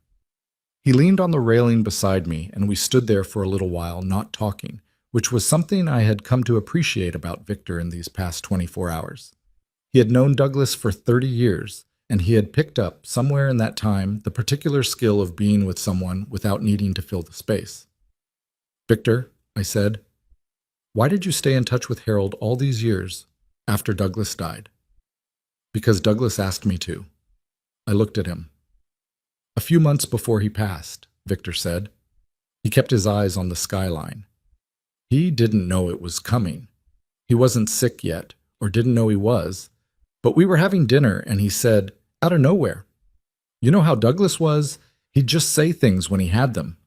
He leaned on the railing beside me, and we stood there for a little while, not talking, which was something I had come to appreciate about Victor in these past 24 hours. He had known Douglas for 30 years, and he had picked up, somewhere in that time, the particular skill of being with someone without needing to fill the space. Victor, I said, why did you stay in touch with Harold all these years after Douglas died? Because Douglas asked me to. I looked at him. A few months before he passed, Victor said. He kept his eyes on the skyline. He didn't know it was coming. He wasn't sick yet, or didn't know he was. But we were having dinner, and he said, out of nowhere, you know how Douglas was? He'd just say things when he had them.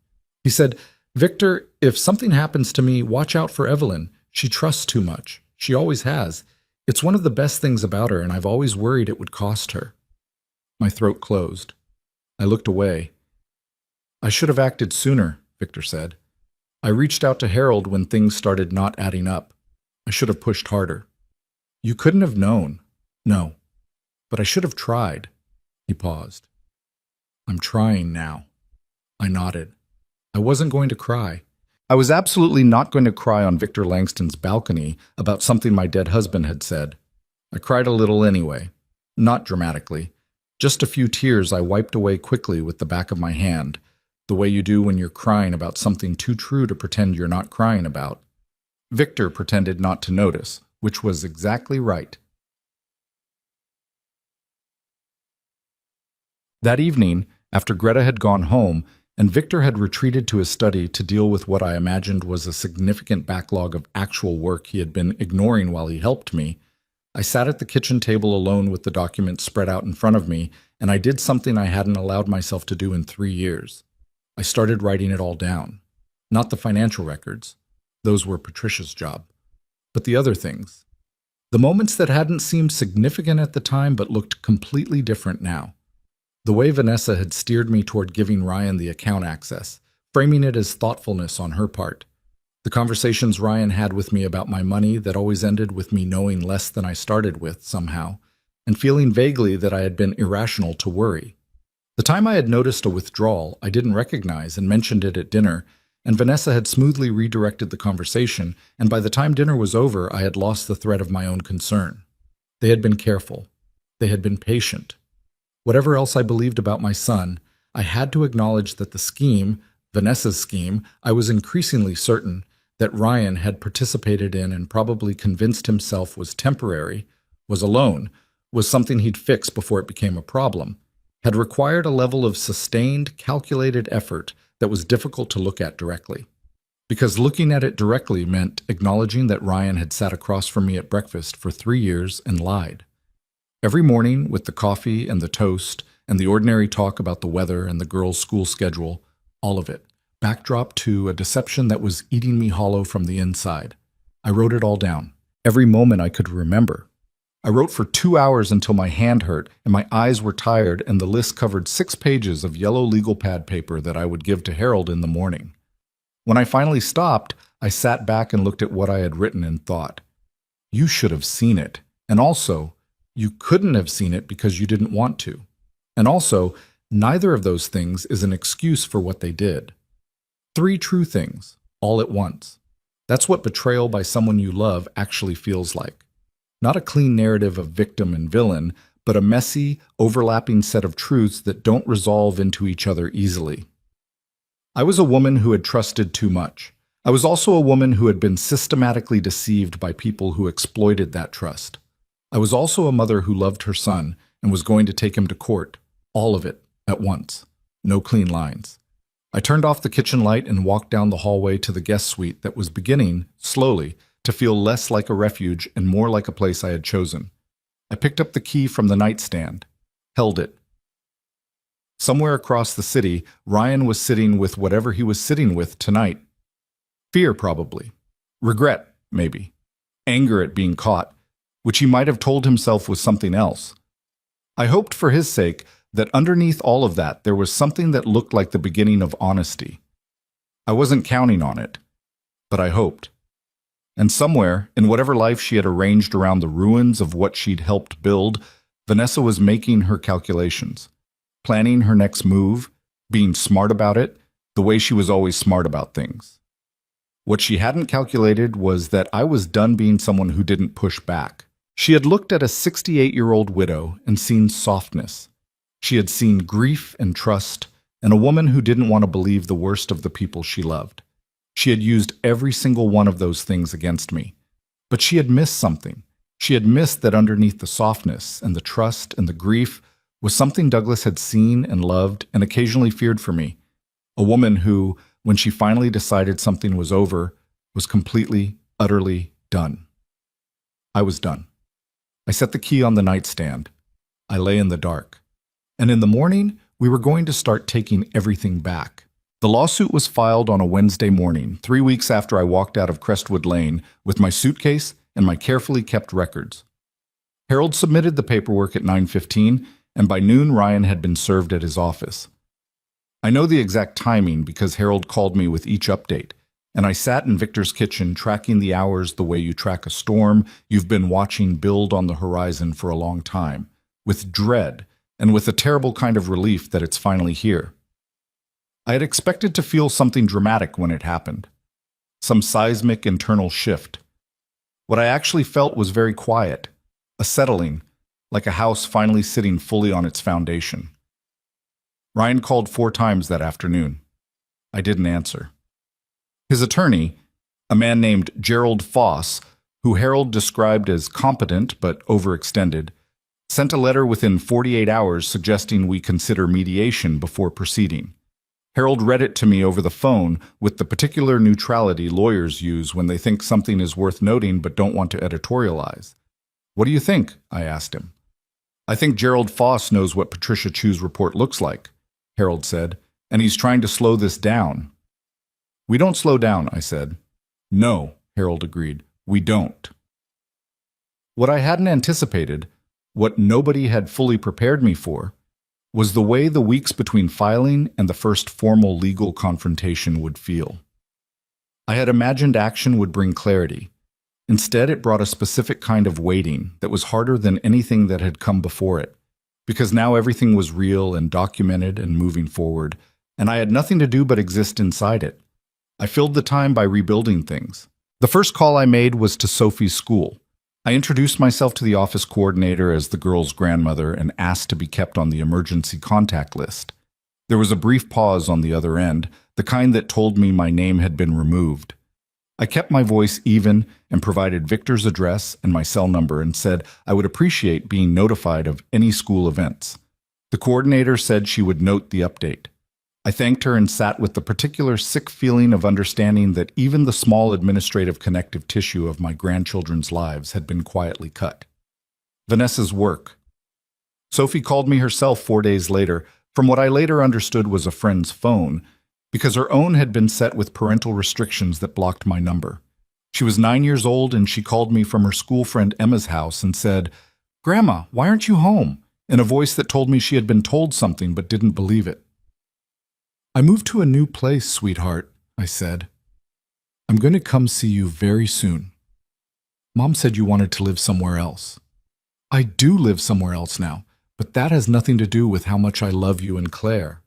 He said, Victor, if something happens to me, watch out for Evelyn. She trusts too much. She always has. It's one of the best things about her, and I've always worried it would cost her. My throat closed. I looked away. I should have acted sooner, Victor said. I reached out to Harold when things started not adding up. I should have pushed harder. You couldn't have known. No. But I should have tried. He paused. I'm trying now. I nodded. I wasn't going to cry. I was absolutely not going to cry on Victor Langston's balcony about something my dead husband had said. I cried a little anyway. Not dramatically. Just a few tears I wiped away quickly with the back of my hand, the way you do when you're crying about something too true to pretend you're not crying about. Victor pretended not to notice, which was exactly right. That evening, after Greta had gone home, and Victor had retreated to his study to deal with what I imagined was a significant backlog of actual work he had been ignoring while he helped me, I sat at the kitchen table alone with the documents spread out in front of me, and I did something I hadn't allowed myself to do in 3 years. I started writing it all down. Not the financial records. Those were Patricia's job. But the other things. The moments that hadn't seemed significant at the time but looked completely different now. The way Vanessa had steered me toward giving Ryan the account access, framing it as thoughtfulness on her part. The conversations Ryan had with me about my money that always ended with me knowing less than I started with somehow, and feeling vaguely that I had been irrational to worry. The time I had noticed a withdrawal I didn't recognize and mentioned it at dinner, and Vanessa had smoothly redirected the conversation, and by the time dinner was over I had lost the thread of my own concern. They had been careful. They had been patient. Whatever else I believed about my son, I had to acknowledge that the scheme, Vanessa's scheme, I was increasingly certain that Ryan had participated in and probably convinced himself was temporary, was alone, was something he'd fix before it became a problem, had required a level of sustained, calculated effort that was difficult to look at directly. Because looking at it directly meant acknowledging that Ryan had sat across from me at breakfast for 3 years and lied. Every morning, with the coffee and the toast and the ordinary talk about the weather and the girls' school schedule, all of it, backdrop to a deception that was eating me hollow from the inside. I wrote it all down, every moment I could remember. I wrote for 2 hours until my hand hurt and my eyes were tired, and the list covered 6 pages of yellow legal pad paper that I would give to Harold in the morning. When I finally stopped, I sat back and looked at what I had written and thought, you should have seen it. And also, you couldn't have seen it because you didn't want to. And also, neither of those things is an excuse for what they did. 3 true things, all at once. That's what betrayal by someone you love actually feels like. Not a clean narrative of victim and villain, but a messy, overlapping set of truths that don't resolve into each other easily. I was a woman who had trusted too much. I was also a woman who had been systematically deceived by people who exploited that trust. I was also a mother who loved her son and was going to take him to court, all of it, at once. No clean lines. I turned off the kitchen light and walked down the hallway to the guest suite that was beginning, slowly, to feel less like a refuge and more like a place I had chosen. I picked up the key from the nightstand, held it. Somewhere across the city, Ryan was sitting with whatever he was sitting with tonight. Fear, probably. Regret, maybe. Anger at being caught, which he might have told himself was something else. I hoped for his sake that underneath all of that there was something that looked like the beginning of honesty. I wasn't counting on it, but I hoped. And somewhere, in whatever life she had arranged around the ruins of what she'd helped build, Vanessa was making her calculations, planning her next move, being smart about it, the way she was always smart about things. What she hadn't calculated was that I was done being someone who didn't push back. She had looked at a 68-year-old widow and seen softness. She had seen grief and trust, and a woman who didn't want to believe the worst of the people she loved. She had used every single one of those things against me. But she had missed something. She had missed that underneath the softness and the trust and the grief was something Douglas had seen and loved and occasionally feared for me. A woman who, when she finally decided something was over, was completely, utterly done. I was done. I set the key on the nightstand. I lay in the dark. And in the morning, we were going to start taking everything back. The lawsuit was filed on a Wednesday morning, 3 weeks after I walked out of Crestwood Lane with my suitcase and my carefully kept records. Harold submitted the paperwork at 9:15, and by noon Ryan had been served at his office. I know the exact timing because Harold called me with each update, and I sat in Victor's kitchen tracking the hours the way you track a storm you've been watching build on the horizon for a long time, with dread and with a terrible kind of relief that it's finally here. I had expected to feel something dramatic when it happened, some seismic internal shift. What I actually felt was very quiet, a settling, like a house finally sitting fully on its foundation. Ryan called 4 times that afternoon. I didn't answer. His attorney, a man named Gerald Foss, who Harold described as competent but overextended, sent a letter within 48 hours suggesting we consider mediation before proceeding. Harold read it to me over the phone with the particular neutrality lawyers use when they think something is worth noting but don't want to editorialize. "What do you think?" I asked him. "I think Gerald Foss knows what Patricia Chu's report looks like," Harold said, "and he's trying to slow this down." "We don't slow down," I said. "No," Harold agreed, "we don't." What I hadn't anticipated, what nobody had fully prepared me for, was the way the weeks between filing and the first formal legal confrontation would feel. I had imagined action would bring clarity. Instead, it brought a specific kind of waiting that was harder than anything that had come before it, because now everything was real and documented and moving forward, and I had nothing to do but exist inside it. I filled the time by rebuilding things. The first call I made was to Sophie's school. I introduced myself to the office coordinator as the girl's grandmother and asked to be kept on the emergency contact list. There was a brief pause on the other end, the kind that told me my name had been removed. I kept my voice even and provided Victor's address and my cell number and said I would appreciate being notified of any school events. The coordinator said she would note the update. I thanked her and sat with the particular sick feeling of understanding that even the small administrative connective tissue of my grandchildren's lives had been quietly cut. Vanessa's work. Sophie called me herself 4 days later from what I later understood was a friend's phone, because her own had been set with parental restrictions that blocked my number. She was 9 years old and she called me from her school friend Emma's house and said, "Grandma, why aren't you home?" in a voice that told me she had been told something but didn't believe it. "I moved to a new place, sweetheart," I said. "I'm going to come see you very soon. Mom said you wanted to live somewhere else." "I do live somewhere else now, but that has nothing to do with how much I love you and Claire."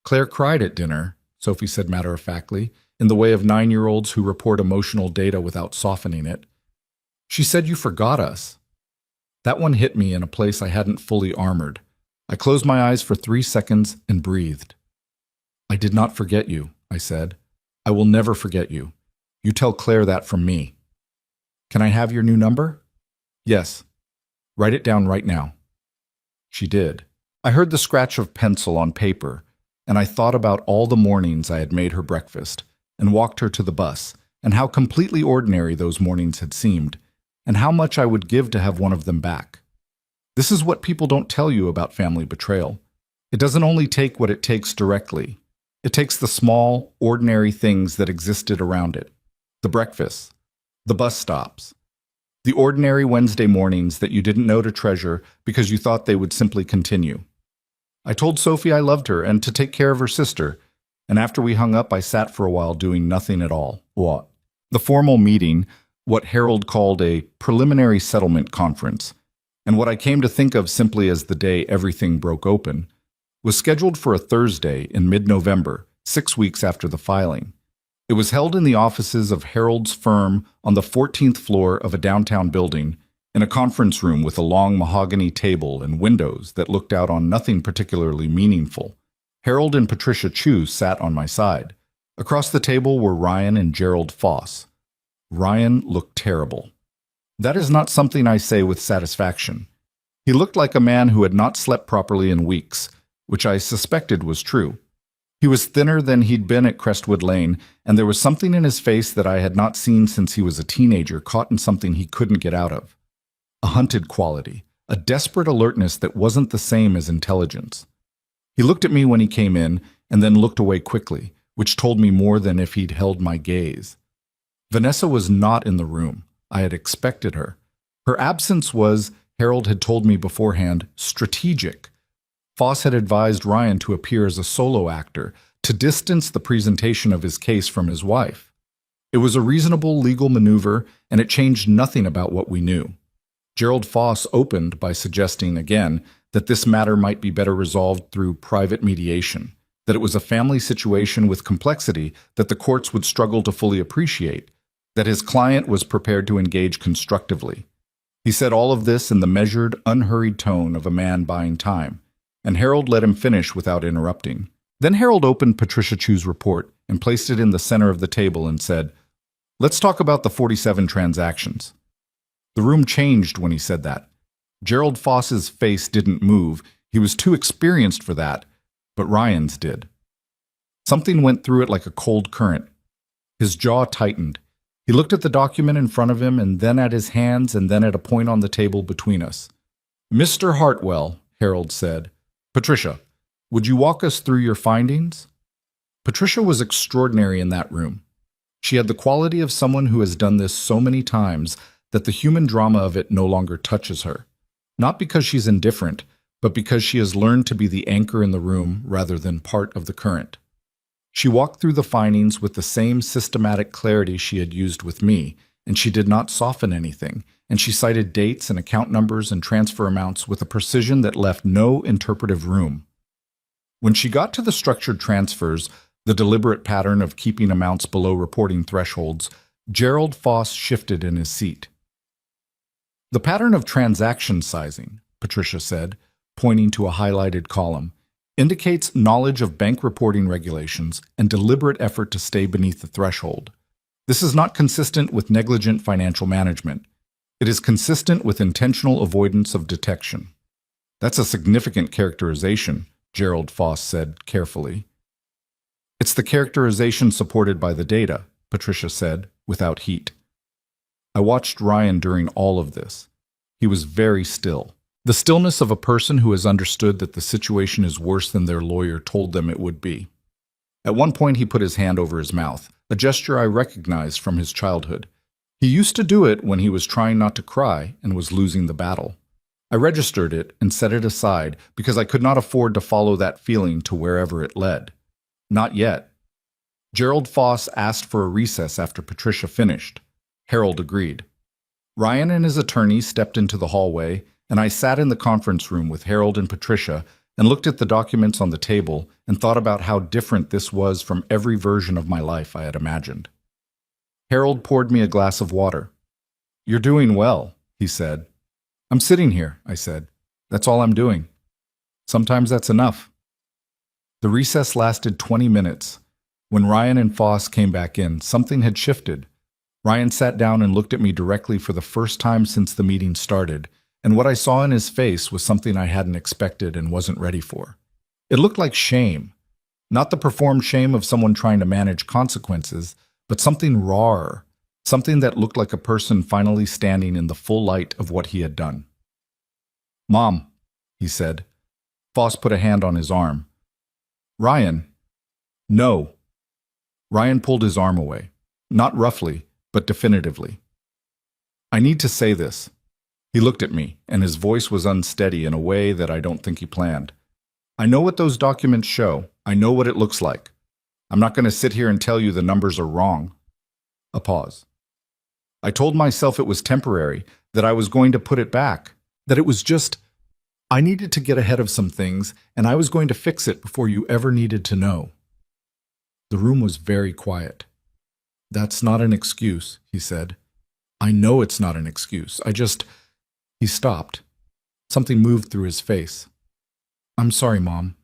"Claire cried at dinner," Sophie said matter-of-factly, in the way of 9-year-olds who report emotional data without softening it. "She said you forgot us." That one hit me in a place I hadn't fully armored. I closed my eyes for 3 seconds and breathed. "I did not forget you," I said. "I will never forget you. You tell Claire that from me." "Can I have your new number?" "Yes. Write it down right now." She did. I heard the scratch of pencil on paper, and I thought about all the mornings I had made her breakfast and walked her to the bus, and how completely ordinary those mornings had seemed, and how much I would give to have one of them back. This is what people don't tell you about family betrayal. It doesn't only take what it takes directly. It takes the small, ordinary things that existed around it. The breakfasts, the bus stops, the ordinary Wednesday mornings that you didn't know to treasure because you thought they would simply continue. I told Sophie I loved her and to take care of her sister, and after we hung up I sat for a while doing nothing at all. What? The formal meeting, what Harold called a preliminary settlement conference, and what I came to think of simply as the day everything broke open, was scheduled for a Thursday in mid-November, 6 weeks after the filing. It was held in the offices of Harold's firm on the 14th floor of a downtown building, in a conference room with a long mahogany table and windows that looked out on nothing particularly meaningful. Harold and Patricia Chu sat on my side. Across the table were Ryan and Gerald Foss. Ryan looked terrible. That is not something I say with satisfaction. He looked like a man who had not slept properly in weeks, which I suspected was true. He was thinner than he'd been at Crestwood Lane, and there was something in his face that I had not seen since he was a teenager, caught in something he couldn't get out of. A hunted quality, a desperate alertness that wasn't the same as intelligence. He looked at me when he came in, and then looked away quickly, which told me more than if he'd held my gaze. Vanessa was not in the room. I had expected her. Her absence was, Harold had told me beforehand, strategic. Foss had advised Ryan to appear as a solo actor, to distance the presentation of his case from his wife. It was a reasonable legal maneuver, and it changed nothing about what we knew. Gerald Foss opened by suggesting again that this matter might be better resolved through private mediation, that it was a family situation with complexity that the courts would struggle to fully appreciate, that his client was prepared to engage constructively. He said all of this in the measured, unhurried tone of a man buying time, and Harold let him finish without interrupting. Then Harold opened Patricia Chu's report and placed it in the center of the table and said, "Let's talk about the 47 transactions." The room changed when he said that. Gerald Foss's face didn't move. He was too experienced for that, but Ryan's did. Something went through it like a cold current. His jaw tightened. He looked at the document in front of him and then at his hands and then at a point on the table between us. "Mr. Hartwell," Harold said. "Patricia, would you walk us through your findings?" Patricia was extraordinary in that room. She had the quality of someone who has done this so many times that the human drama of it no longer touches her. Not because she's indifferent, but because she has learned to be the anchor in the room rather than part of the current. She walked through the findings with the same systematic clarity she had used with me, and she did not soften anything, and she cited dates and account numbers and transfer amounts with a precision that left no interpretive room. When she got to the structured transfers, the deliberate pattern of keeping amounts below reporting thresholds, Gerald Foss shifted in his seat. The pattern of transaction sizing, Patricia said, pointing to a highlighted column, indicates knowledge of bank reporting regulations and deliberate effort to stay beneath the threshold. This is not consistent with negligent financial management. It is consistent with intentional avoidance of detection. That's a significant characterization, Gerald Foss said carefully. It's the characterization supported by the data, Patricia said, without heat. I watched Ryan during all of this. He was very still. The stillness of a person who has understood that the situation is worse than their lawyer told them it would be. At one point, he put his hand over his mouth, a gesture I recognized from his childhood. He used to do it when he was trying not to cry and was losing the battle. I registered it and set it aside because I could not afford to follow that feeling to wherever it led. Not yet. Gerald Foss asked for a recess after Patricia finished. Harold agreed. Ryan and his attorney stepped into the hallway, and I sat in the conference room with Harold and Patricia and looked at the documents on the table and thought about how different this was from every version of my life I had imagined. Harold poured me a glass of water. "You're doing well," he said. "I'm sitting here," I said. "That's all I'm doing. Sometimes that's enough." The recess lasted 20 minutes. When Ryan and Foss came back in, something had shifted. Ryan sat down and looked at me directly for the first time since the meeting started, and what I saw in his face was something I hadn't expected and wasn't ready for. It looked like shame. Not the performed shame of someone trying to manage consequences, but something rawer, something that looked like a person finally standing in the full light of what he had done. "Mom," he said. Foss put a hand on his arm. "Ryan." "No." Ryan pulled his arm away, not roughly, but definitively. "I need to say this." He looked at me, and his voice was unsteady in a way that I don't think he planned. "I know what those documents show. I know what it looks like. I'm not going to sit here and tell you the numbers are wrong." A pause. "I told myself it was temporary, that I was going to put it back, that it was just, I needed to get ahead of some things, and I was going to fix it before you ever needed to know." The room was very quiet. "That's not an excuse," he said. "I know it's not an excuse. He stopped. Something moved through his face. "I'm sorry, Mom.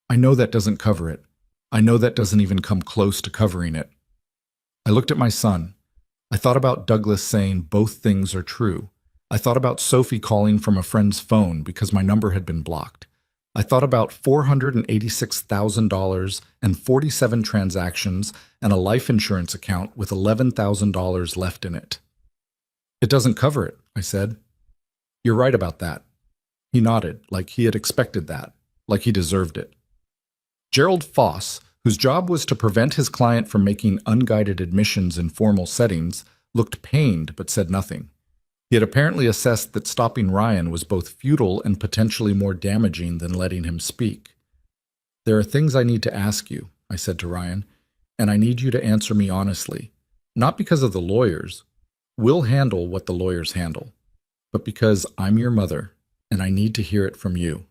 I know that doesn't cover it. I know that doesn't even come close to covering it." I looked at my son. I thought about Douglas saying both things are true. I thought about Sophie calling from a friend's phone because my number had been blocked. I thought about $486,000 and 47 transactions and a life insurance account with $11,000 left in it. "It doesn't cover it," I said. "You're right about that." He nodded, like he had expected that, like he deserved it. Gerald Foss, whose job was to prevent his client from making unguided admissions in formal settings, looked pained but said nothing. He had apparently assessed that stopping Ryan was both futile and potentially more damaging than letting him speak. "There are things I need to ask you," I said to Ryan, "and I need you to answer me honestly. Not because of the lawyers. We'll handle what the lawyers handle. But because I'm your mother, and I need to hear it from you."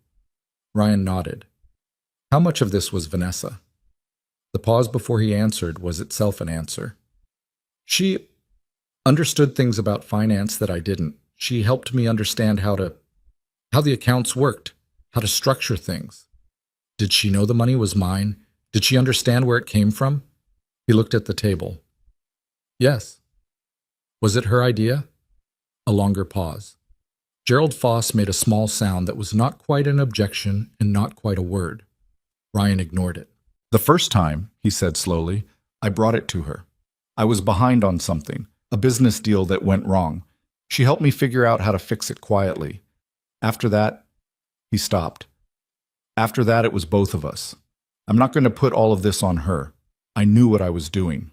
Ryan nodded. How much of this was Vanessa? The pause before he answered was itself an answer. She understood things about finance that I didn't. She helped me understand how the accounts worked, how to structure things. Did she know the money was mine? Did she understand where it came from? He looked at the table. Yes. Was it her idea? A longer pause. Gerald Foss made a small sound that was not quite an objection and not quite a word. Ryan ignored it. "The first time," he said slowly, "I brought it to her. I was behind on something, a business deal that went wrong. She helped me figure out how to fix it quietly. After that," he stopped. "After that, it was both of us. I'm not going to put all of this on her. I knew what I was doing."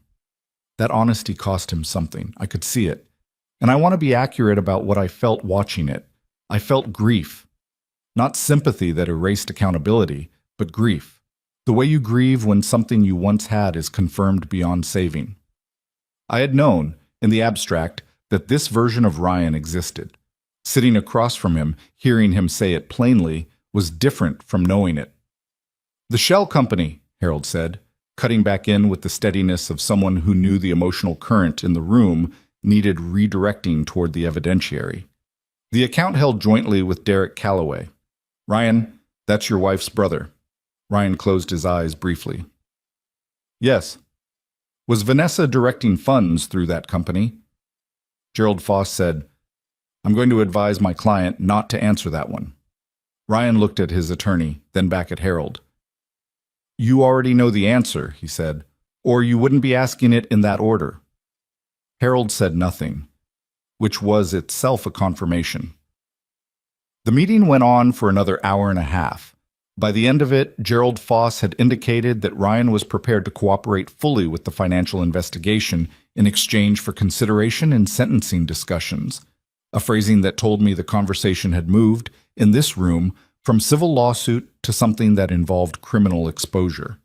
That honesty cost him something. I could see it. And I want to be accurate about what I felt watching it. I felt grief. Not sympathy that erased accountability, but grief. The way you grieve when something you once had is confirmed beyond saving. I had known, in the abstract, that this version of Ryan existed. Sitting across from him, hearing him say it plainly, was different from knowing it. "The shell company," Harold said, cutting back in with the steadiness of someone who knew the emotional current in the room needed redirecting toward the evidentiary. The account held jointly with Derek Calloway. Ryan, that's your wife's brother. Ryan closed his eyes briefly. Yes. Was Vanessa directing funds through that company? Gerald Foss said, I'm going to advise my client not to answer that one. Ryan looked at his attorney, then back at Harold. You already know the answer, he said, or you wouldn't be asking it in that order. Harold said nothing, which was itself a confirmation. The meeting went on for another hour and a half. By the end of it, Gerald Foss had indicated that Ryan was prepared to cooperate fully with the financial investigation in exchange for consideration in sentencing discussions, a phrasing that told me the conversation had moved, in this room, from civil lawsuit to something that involved criminal exposure.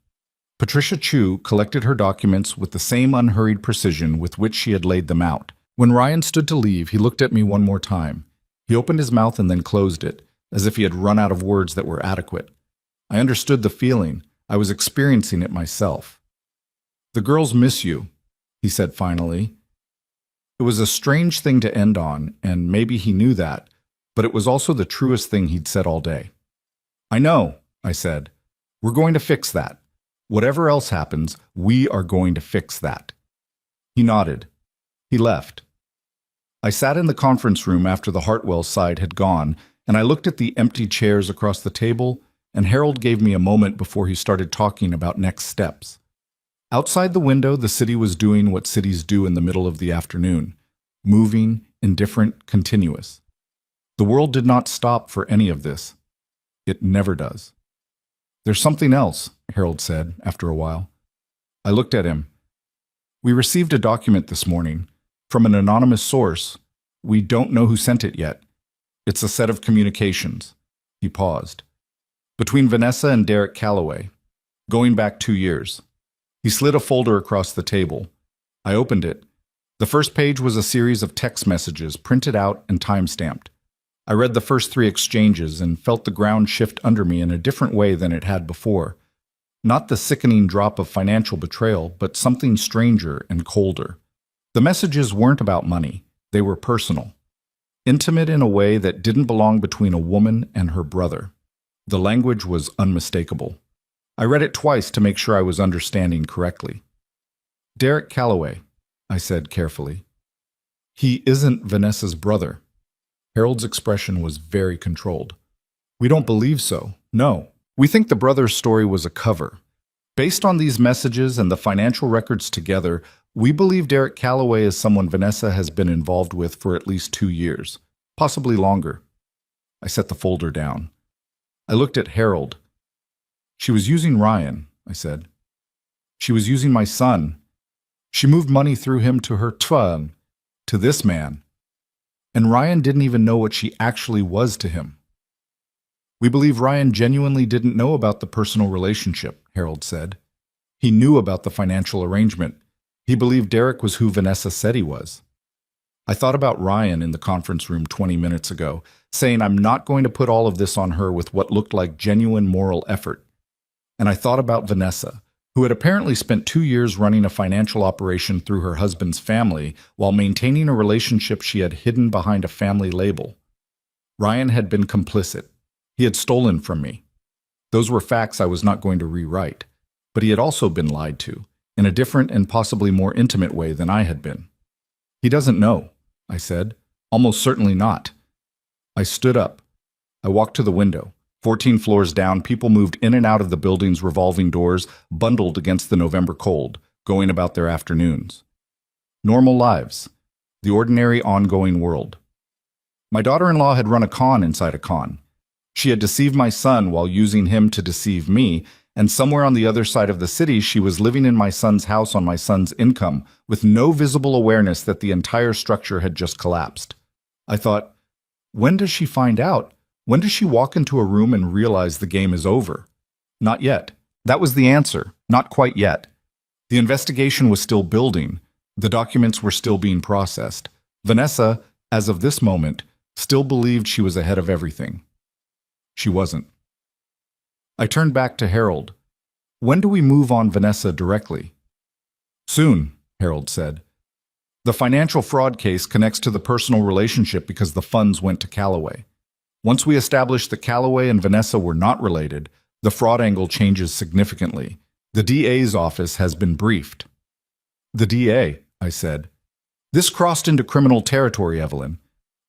Patricia Chu collected her documents with the same unhurried precision with which she had laid them out. When Ryan stood to leave, he looked at me one more time. He opened his mouth and then closed it, as if he had run out of words that were adequate. I understood the feeling. I was experiencing it myself. The girls miss you, he said finally. It was a strange thing to end on, and maybe he knew that, but it was also the truest thing he'd said all day. I know, I said. We're going to fix that. Whatever else happens, we are going to fix that. He nodded. He left. I sat in the conference room after the Hartwell side had gone, and I looked at the empty chairs across the table, and Harold gave me a moment before he started talking about next steps. Outside the window, the city was doing what cities do in the middle of the afternoon, moving, indifferent, continuous. The world did not stop for any of this. It never does. There's something else, Harold said after a while. I looked at him. We received a document this morning from an anonymous source. We don't know who sent it yet. It's a set of communications. He paused. Between Vanessa and Derek Calloway, going back 2 years. He slid a folder across the table. I opened it. The first page was a series of text messages printed out and time-stamped. I read the first 3 exchanges and felt the ground shift under me in a different way than it had before. Not the sickening drop of financial betrayal, but something stranger and colder. The messages weren't about money. They were personal. Intimate in a way that didn't belong between a woman and her brother. The language was unmistakable. I read it twice to make sure I was understanding correctly. Derek Calloway, I said carefully. He isn't Vanessa's brother. Harold's expression was very controlled. We don't believe so. No. We think the brother's story was a cover. Based on these messages and the financial records together, we believe Derek Calloway is someone Vanessa has been involved with for at least 2 years, possibly longer. I set the folder down. I looked at Harold. She was using Ryan, I said. She was using my son. She moved money through him to her twin, to this man. And Ryan didn't even know what she actually was to him. We believe Ryan genuinely didn't know about the personal relationship, Harold said. He knew about the financial arrangement. He believed Derek was who Vanessa said he was. I thought about Ryan in the conference room 20 minutes ago, saying I'm not going to put all of this on her with what looked like genuine moral effort. And I thought about Vanessa, who had apparently spent 2 years running a financial operation through her husband's family while maintaining a relationship she had hidden behind a family label. Ryan had been complicit. He had stolen from me. Those were facts I was not going to rewrite, but he had also been lied to, in a different and possibly more intimate way than I had been. He doesn't know, I said. Almost certainly not. I stood up. I walked to the window. 14 floors down, people moved in and out of the building's revolving doors, bundled against the November cold, going about their afternoons. Normal lives. The ordinary, ongoing world. My daughter-in-law had run a con inside a con. She had deceived my son while using him to deceive me, and somewhere on the other side of the city she was living in my son's house on my son's income, with no visible awareness that the entire structure had just collapsed. I thought, when does she find out? When does she walk into a room and realize the game is over? Not yet. That was the answer. Not quite yet. The investigation was still building. The documents were still being processed. Vanessa, as of this moment, still believed she was ahead of everything. She wasn't. I turned back to Harold. When do we move on Vanessa directly? Soon, Harold said. The financial fraud case connects to the personal relationship because the funds went to Calloway. Once we establish that Calloway and Vanessa were not related, the fraud angle changes significantly. The DA's office has been briefed. The DA, I said. This crossed into criminal territory, Evelyn.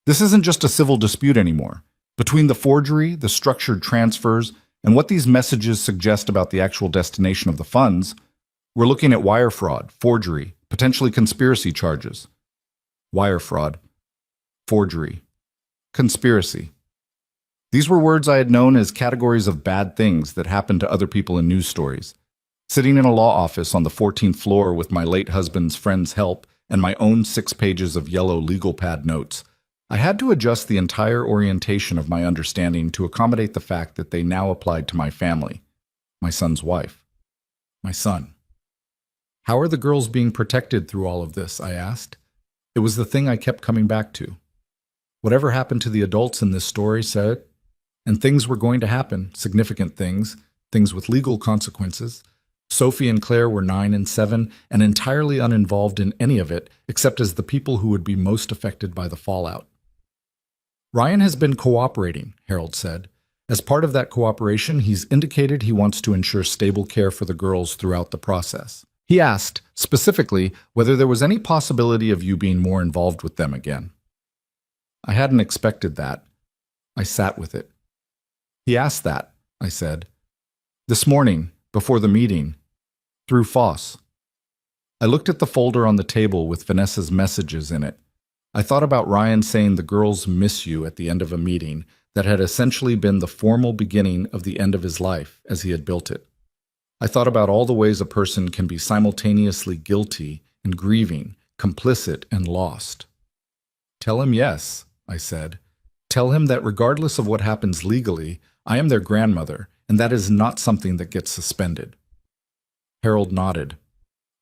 This isn't just a civil dispute anymore. Between the forgery, the structured transfers, and what these messages suggest about the actual destination of the funds, we're looking at wire fraud, forgery, potentially conspiracy charges. Wire fraud, forgery, conspiracy. These were words I had known as categories of bad things that happened to other people in news stories. Sitting in a law office on the 14th floor with my late husband's friend's help and my own 6 pages of yellow legal pad notes, I had to adjust the entire orientation of my understanding to accommodate the fact that they now applied to my family, my son's wife, my son. How are the girls being protected through all of this? I asked. It was the thing I kept coming back to. Whatever happened to the adults in this story said, and things were going to happen, significant things, things with legal consequences. Sophie and Claire were 9 and 7 and entirely uninvolved in any of it except as the people who would be most affected by the fallout. Ryan has been cooperating, Harold said. As part of that cooperation, he's indicated he wants to ensure stable care for the girls throughout the process. He asked, specifically, whether there was any possibility of you being more involved with them again. I hadn't expected that. I sat with it. He asked that, I said. This morning, before the meeting, through Foss. I looked at the folder on the table with Vanessa's messages in it. I thought about Ryan saying the girls miss you at the end of a meeting that had essentially been the formal beginning of the end of his life as he had built it. I thought about all the ways a person can be simultaneously guilty and grieving, complicit and lost. Tell him yes, I said. Tell him that regardless of what happens legally, I am their grandmother, and that is not something that gets suspended. Harold nodded.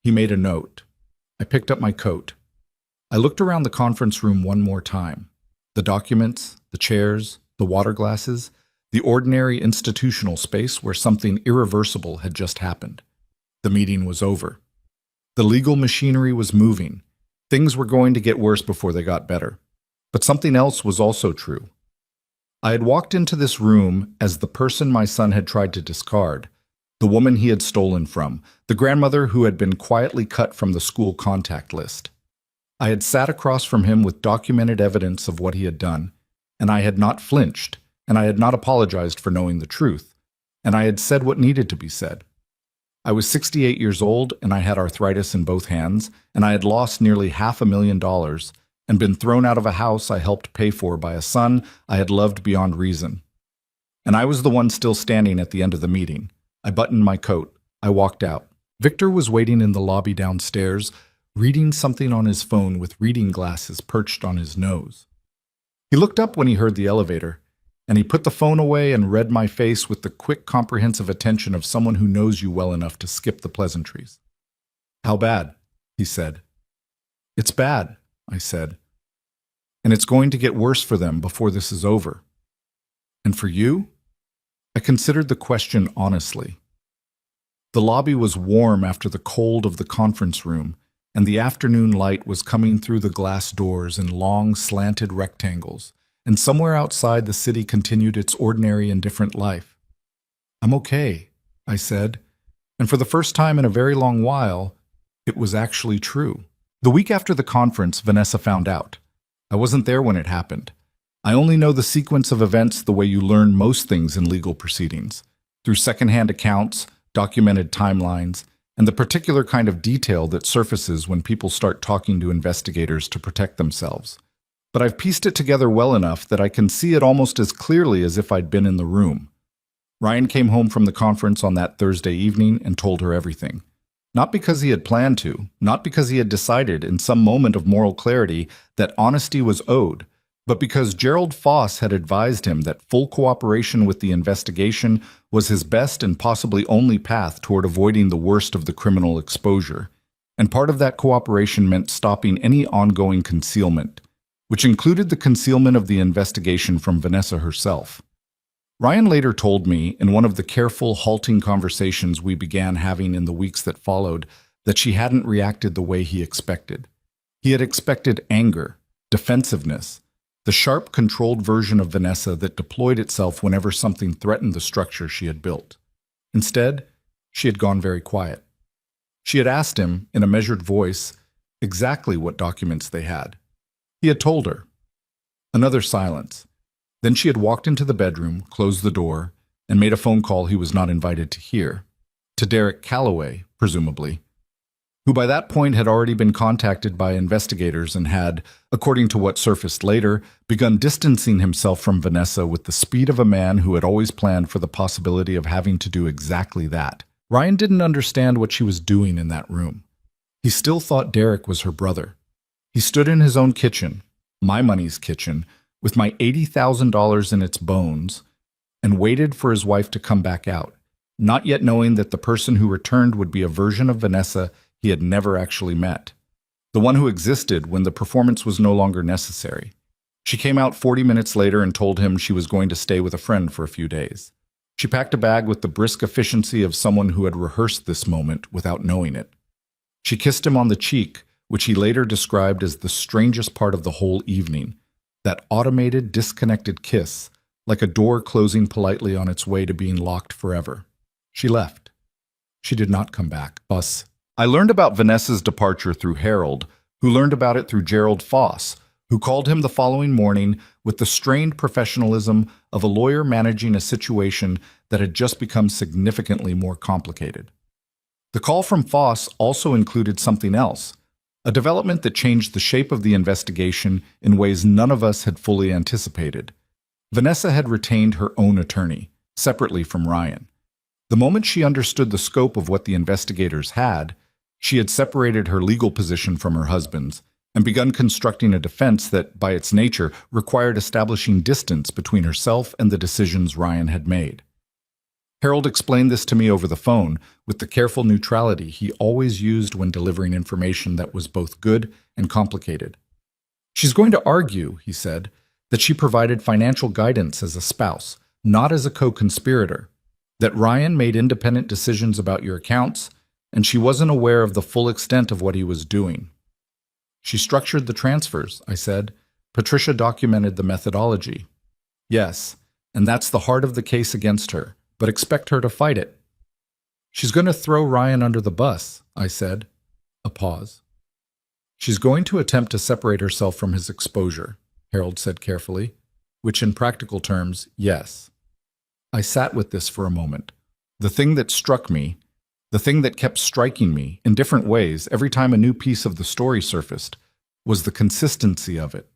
He made a note. I picked up my coat. I looked around the conference room one more time. The documents, the chairs, the water glasses, the ordinary institutional space where something irreversible had just happened. The meeting was over. The legal machinery was moving. Things were going to get worse before they got better. But something else was also true. I had walked into this room as the person my son had tried to discard, the woman he had stolen from, the grandmother who had been quietly cut from the school contact list. I had sat across from him with documented evidence of what he had done, and I had not flinched, and I had not apologized for knowing the truth, and I had said what needed to be said. I was 68 years old, and I had arthritis in both hands, and I had lost nearly $500,000 and been thrown out of a house I helped pay for by a son I had loved beyond reason. And I was the one still standing at the end of the meeting. I buttoned my coat. I walked out. Victor was waiting in the lobby downstairs, reading something on his phone with reading glasses perched on his nose. He looked up when he heard the elevator, and he put the phone away and read my face with the quick, comprehensive attention of someone who knows you well enough to skip the pleasantries. "How bad?" he said. "It's bad," I said. "And it's going to get worse for them before this is over." "And for you?" I considered the question honestly. The lobby was warm after the cold of the conference room, and the afternoon light was coming through the glass doors in long, slanted rectangles, and somewhere outside the city continued its ordinary, indifferent life. "I'm okay," I said, and for the first time in a very long while, it was actually true. The week after the conference, Vanessa found out. I wasn't there when it happened. I only know the sequence of events the way you learn most things in legal proceedings, through secondhand accounts, documented timelines, and the particular kind of detail that surfaces when people start talking to investigators to protect themselves. But I've pieced it together well enough that I can see it almost as clearly as if I'd been in the room. Ryan came home from the conference on that Thursday evening and told her everything. Not because he had planned to, not because he had decided in some moment of moral clarity that honesty was owed, but because Gerald Foss had advised him that full cooperation with the investigation was his best and possibly only path toward avoiding the worst of the criminal exposure. And part of that cooperation meant stopping any ongoing concealment, which included the concealment of the investigation from Vanessa herself. Ryan later told me, in one of the careful, halting conversations we began having in the weeks that followed, that she hadn't reacted the way he expected. He had expected anger, defensiveness, the sharp, controlled version of Vanessa that deployed itself whenever something threatened the structure she had built. Instead, she had gone very quiet. She had asked him, in a measured voice, exactly what documents they had. He had told her. Another silence. Then she had walked into the bedroom, closed the door, and made a phone call he was not invited to hear. To Derek Calloway, presumably, who by that point had already been contacted by investigators and had, according to what surfaced later, begun distancing himself from Vanessa with the speed of a man who had always planned for the possibility of having to do exactly that. Ryan didn't understand what she was doing in that room. He still thought Derek was her brother. He stood in his own kitchen, my money's kitchen, with my $80,000 in its bones, and waited for his wife to come back out, not yet knowing that the person who returned would be a version of Vanessa he had never actually met, the one who existed when the performance was no longer necessary. She came out 40 minutes later and told him she was going to stay with a friend for a few days. She packed a bag with the brisk efficiency of someone who had rehearsed this moment without knowing it. She kissed him on the cheek, which he later described as the strangest part of the whole evening, that automated, disconnected kiss, like a door closing politely on its way to being locked forever. She left. She did not come back. I learned about Vanessa's departure through Harold, who learned about it through Gerald Foss, who called him the following morning with the strained professionalism of a lawyer managing a situation that had just become significantly more complicated. The call from Foss also included something else, a development that changed the shape of the investigation in ways none of us had fully anticipated. Vanessa had retained her own attorney, separately from Ryan. The moment she understood the scope of what the investigators had, she had separated her legal position from her husband's and begun constructing a defense that, by its nature, required establishing distance between herself and the decisions Ryan had made. Harold explained this to me over the phone with the careful neutrality he always used when delivering information that was both good and complicated. "She's going to argue," he said, "that she provided financial guidance as a spouse, not as a co-conspirator, that Ryan made independent decisions about your accounts, and she wasn't aware of the full extent of what he was doing." "She structured the transfers," I said. "Patricia documented the methodology." "Yes, and that's the heart of the case against her, but expect her to fight it." "She's going to throw Ryan under the bus," I said. A pause. "She's going to attempt to separate herself from his exposure," Harold said carefully, which in practical terms, yes. I sat with this for a moment. The thing that struck me, the thing that kept striking me in different ways every time a new piece of the story surfaced, was the consistency of it.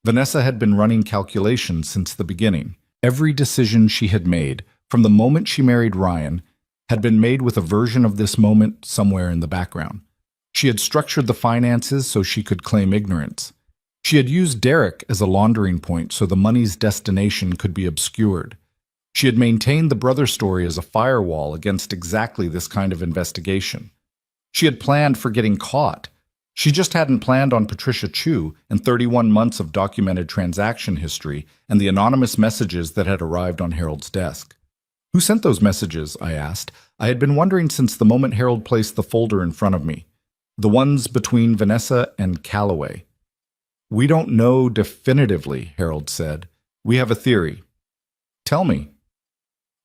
Vanessa had been running calculations since the beginning. Every decision she had made, from the moment she married Ryan, had been made with a version of this moment somewhere in the background. She had structured the finances so she could claim ignorance. She had used Derek as a laundering point so the money's destination could be obscured. She had maintained the brother story as a firewall against exactly this kind of investigation. She had planned for getting caught. She just hadn't planned on Patricia Chu and 31 months of documented transaction history and the anonymous messages that had arrived on Harold's desk. "Who sent those messages?" I asked. I had been wondering since the moment Harold placed the folder in front of me. "The ones between Vanessa and Calloway." "We don't know definitively," Harold said. "We have a theory." "Tell me."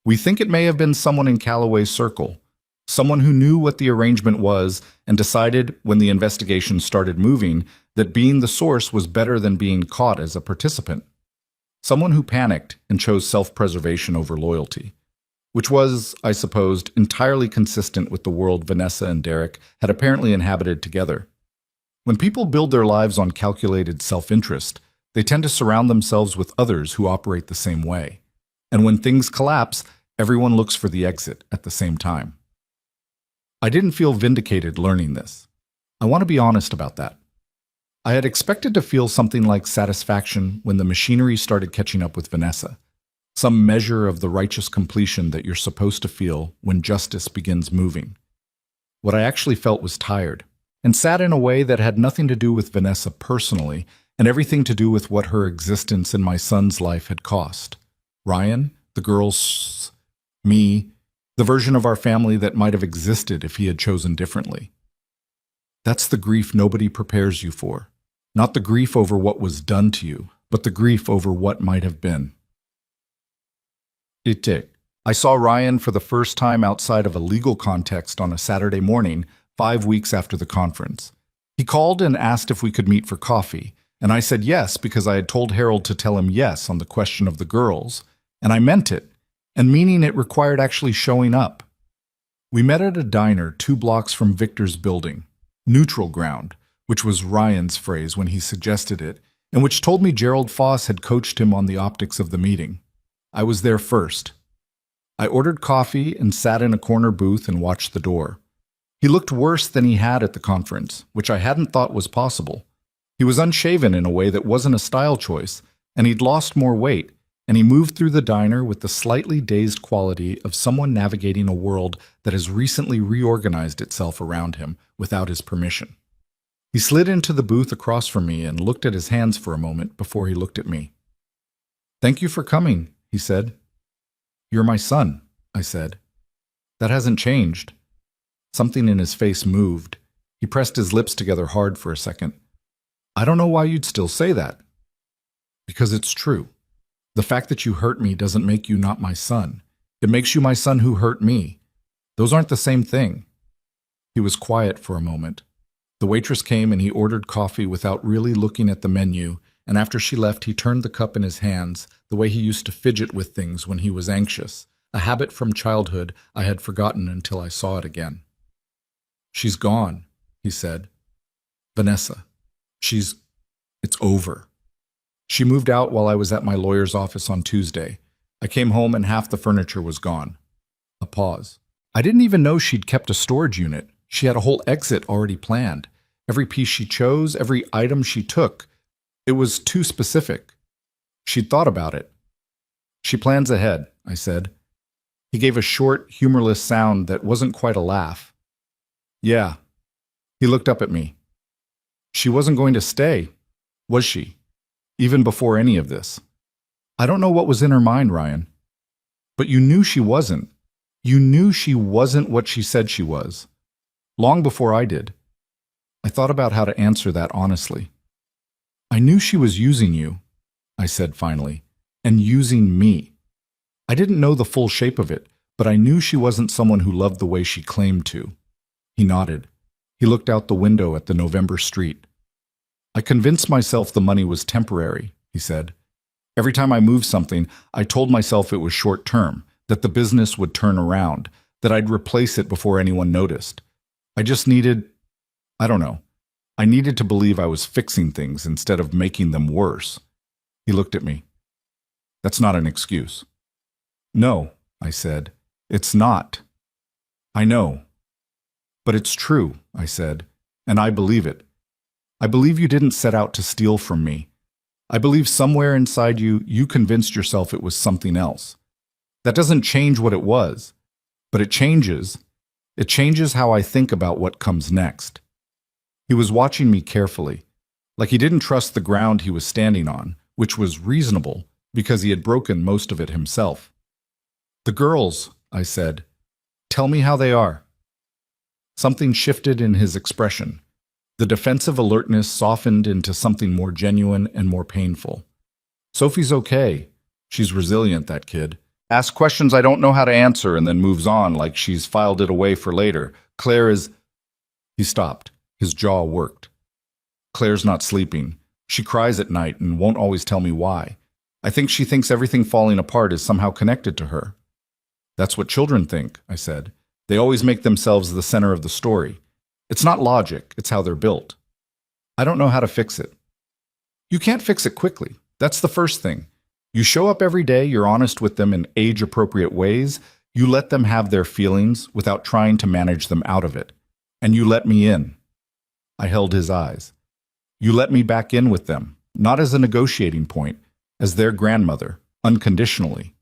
"We think it may have been someone in Calloway's circle, someone who knew what the arrangement was and decided, when the investigation started moving, that being the source was better than being caught as a participant. Someone who panicked and chose self-preservation over loyalty, which was, I supposed, entirely consistent with the world Vanessa and Derek had apparently inhabited together. When people build their lives on calculated self-interest, they tend to surround themselves with others who operate the same way. And when things collapse, everyone looks for the exit at the same time. I didn't feel vindicated learning this. I want to be honest about that. I had expected to feel something like satisfaction when the machinery started catching up with Vanessa, some measure of the righteous completion that you're supposed to feel when justice begins moving. What I actually felt was tired, and sad in a way that had nothing to do with Vanessa personally, and everything to do with what her existence in my son's life had cost. Ryan, the girls, me, the version of our family that might have existed if he had chosen differently. That's the grief nobody prepares you for, Not the grief over what was done to you, but the grief over what might have been. It. I saw Ryan for the first time outside of a legal context on a Saturday morning, 5 weeks after the conference. He called and asked if we could meet for coffee, and I said yes because I had told Harold to tell him yes on the question of the girls, and I meant it, and meaning it required actually showing up. We met at a diner 2 blocks from Victor's building, Neutral Ground, which was Ryan's phrase when he suggested it, and which told me Gerald Foss had coached him on the optics of the meeting. I was there first. I ordered coffee and sat in a corner booth and watched the door. He looked worse than he had at the conference, which I hadn't thought was possible. He was unshaven in a way that wasn't a style choice, and he'd lost more weight, and he moved through the diner with the slightly dazed quality of someone navigating a world that has recently reorganized itself around him without his permission. He slid into the booth across from me and looked at his hands for a moment before he looked at me. "Thank you for coming," he said. "You're my son," I said. "That hasn't changed." Something in his face moved. He pressed his lips together hard for a second. "I don't know why you'd still say that." "Because it's true. The fact that you hurt me doesn't make you not my son. It makes you my son who hurt me. Those aren't the same thing." He was quiet for a moment. The waitress came and he ordered coffee without really looking at the menu, and after she left he turned the cup in his hands, the way he used to fidget with things when he was anxious, a habit from childhood I had forgotten until I saw it again. "She's gone," he said. "Vanessa. It's over. She moved out while I was at my lawyer's office on Tuesday. I came home and half the furniture was gone." A pause. "I didn't even know she'd kept a storage unit. She had a whole exit already planned. Every piece she chose, every item she took. It was too specific. She'd thought about it." "She plans ahead," I said. He gave a short, humorless sound that wasn't quite a laugh. "Yeah." He looked up at me. "She wasn't going to stay, was she? Even before any of this?" "I don't know what was in her mind, Ryan." "But you knew she wasn't. You knew she wasn't what she said she was. Long before I did." I thought about how to answer that honestly. "I knew she was using you," I said finally, "and using me. I didn't know the full shape of it, but I knew she wasn't someone who loved the way she claimed to." He nodded. He looked out the window at the November street. "I convinced myself the money was temporary," he said. "Every time I moved something, I told myself it was short-term, that the business would turn around, that I'd replace it before anyone noticed. I just needed, I don't know, I needed to believe I was fixing things instead of making them worse." He looked at me. "That's not an excuse." "No," I said, "it's not." "I know. But it's true," I said, "and I believe it. I believe you didn't set out to steal from me. I believe somewhere inside you, you convinced yourself it was something else. That doesn't change what it was, but it changes. It changes how I think about what comes next." He was watching me carefully, like he didn't trust the ground he was standing on, which was reasonable because he had broken most of it himself. "The girls," I said. "Tell me how they are." Something shifted in his expression. The defensive alertness softened into something more genuine and more painful. "Sophie's okay. She's resilient, that kid. Asks questions I don't know how to answer and then moves on like she's filed it away for later. Claire is—" He stopped. His jaw worked. "Claire's not sleeping. She cries at night and won't always tell me why. I think she thinks everything falling apart is somehow connected to her." "That's what children think," I said. "They always make themselves the center of the story. It's not logic, it's how they're built." "I don't know how to fix it." "You can't fix it quickly. That's the first thing. You show up every day, you're honest with them in age-appropriate ways, you let them have their feelings without trying to manage them out of it. And you let me in." I held his eyes. "You let me back in with them, not as a negotiating point, as their grandmother, unconditionally."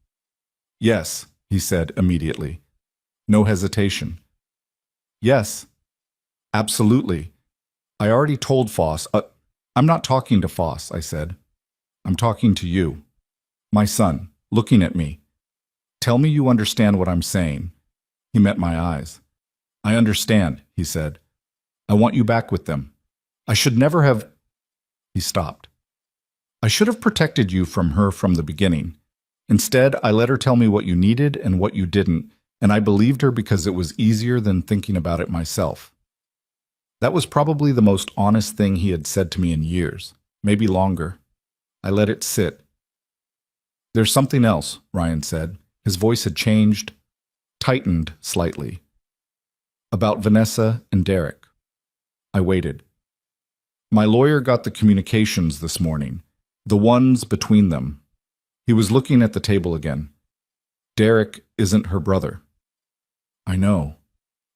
"Yes," he said immediately. No hesitation. "Yes. Absolutely. I already told Foss—" "I'm not talking to Foss," I said. "I'm talking to you. My son, looking at me. Tell me you understand what I'm saying." He met my eyes. "I understand," he said. "I want you back with them. I should never have—" He stopped. I should have protected you from her from the beginning. Instead, I let her tell me what you needed and what you didn't, and I believed her because it was easier than thinking about it myself. That was probably the most honest thing he had said to me in years, maybe longer. I let it sit. There's something else, Ryan said. His voice had changed, tightened slightly. About Vanessa and Derek. I waited. My lawyer got the communications this morning, the ones between them. He was looking at the table again. Derek isn't her brother. I know,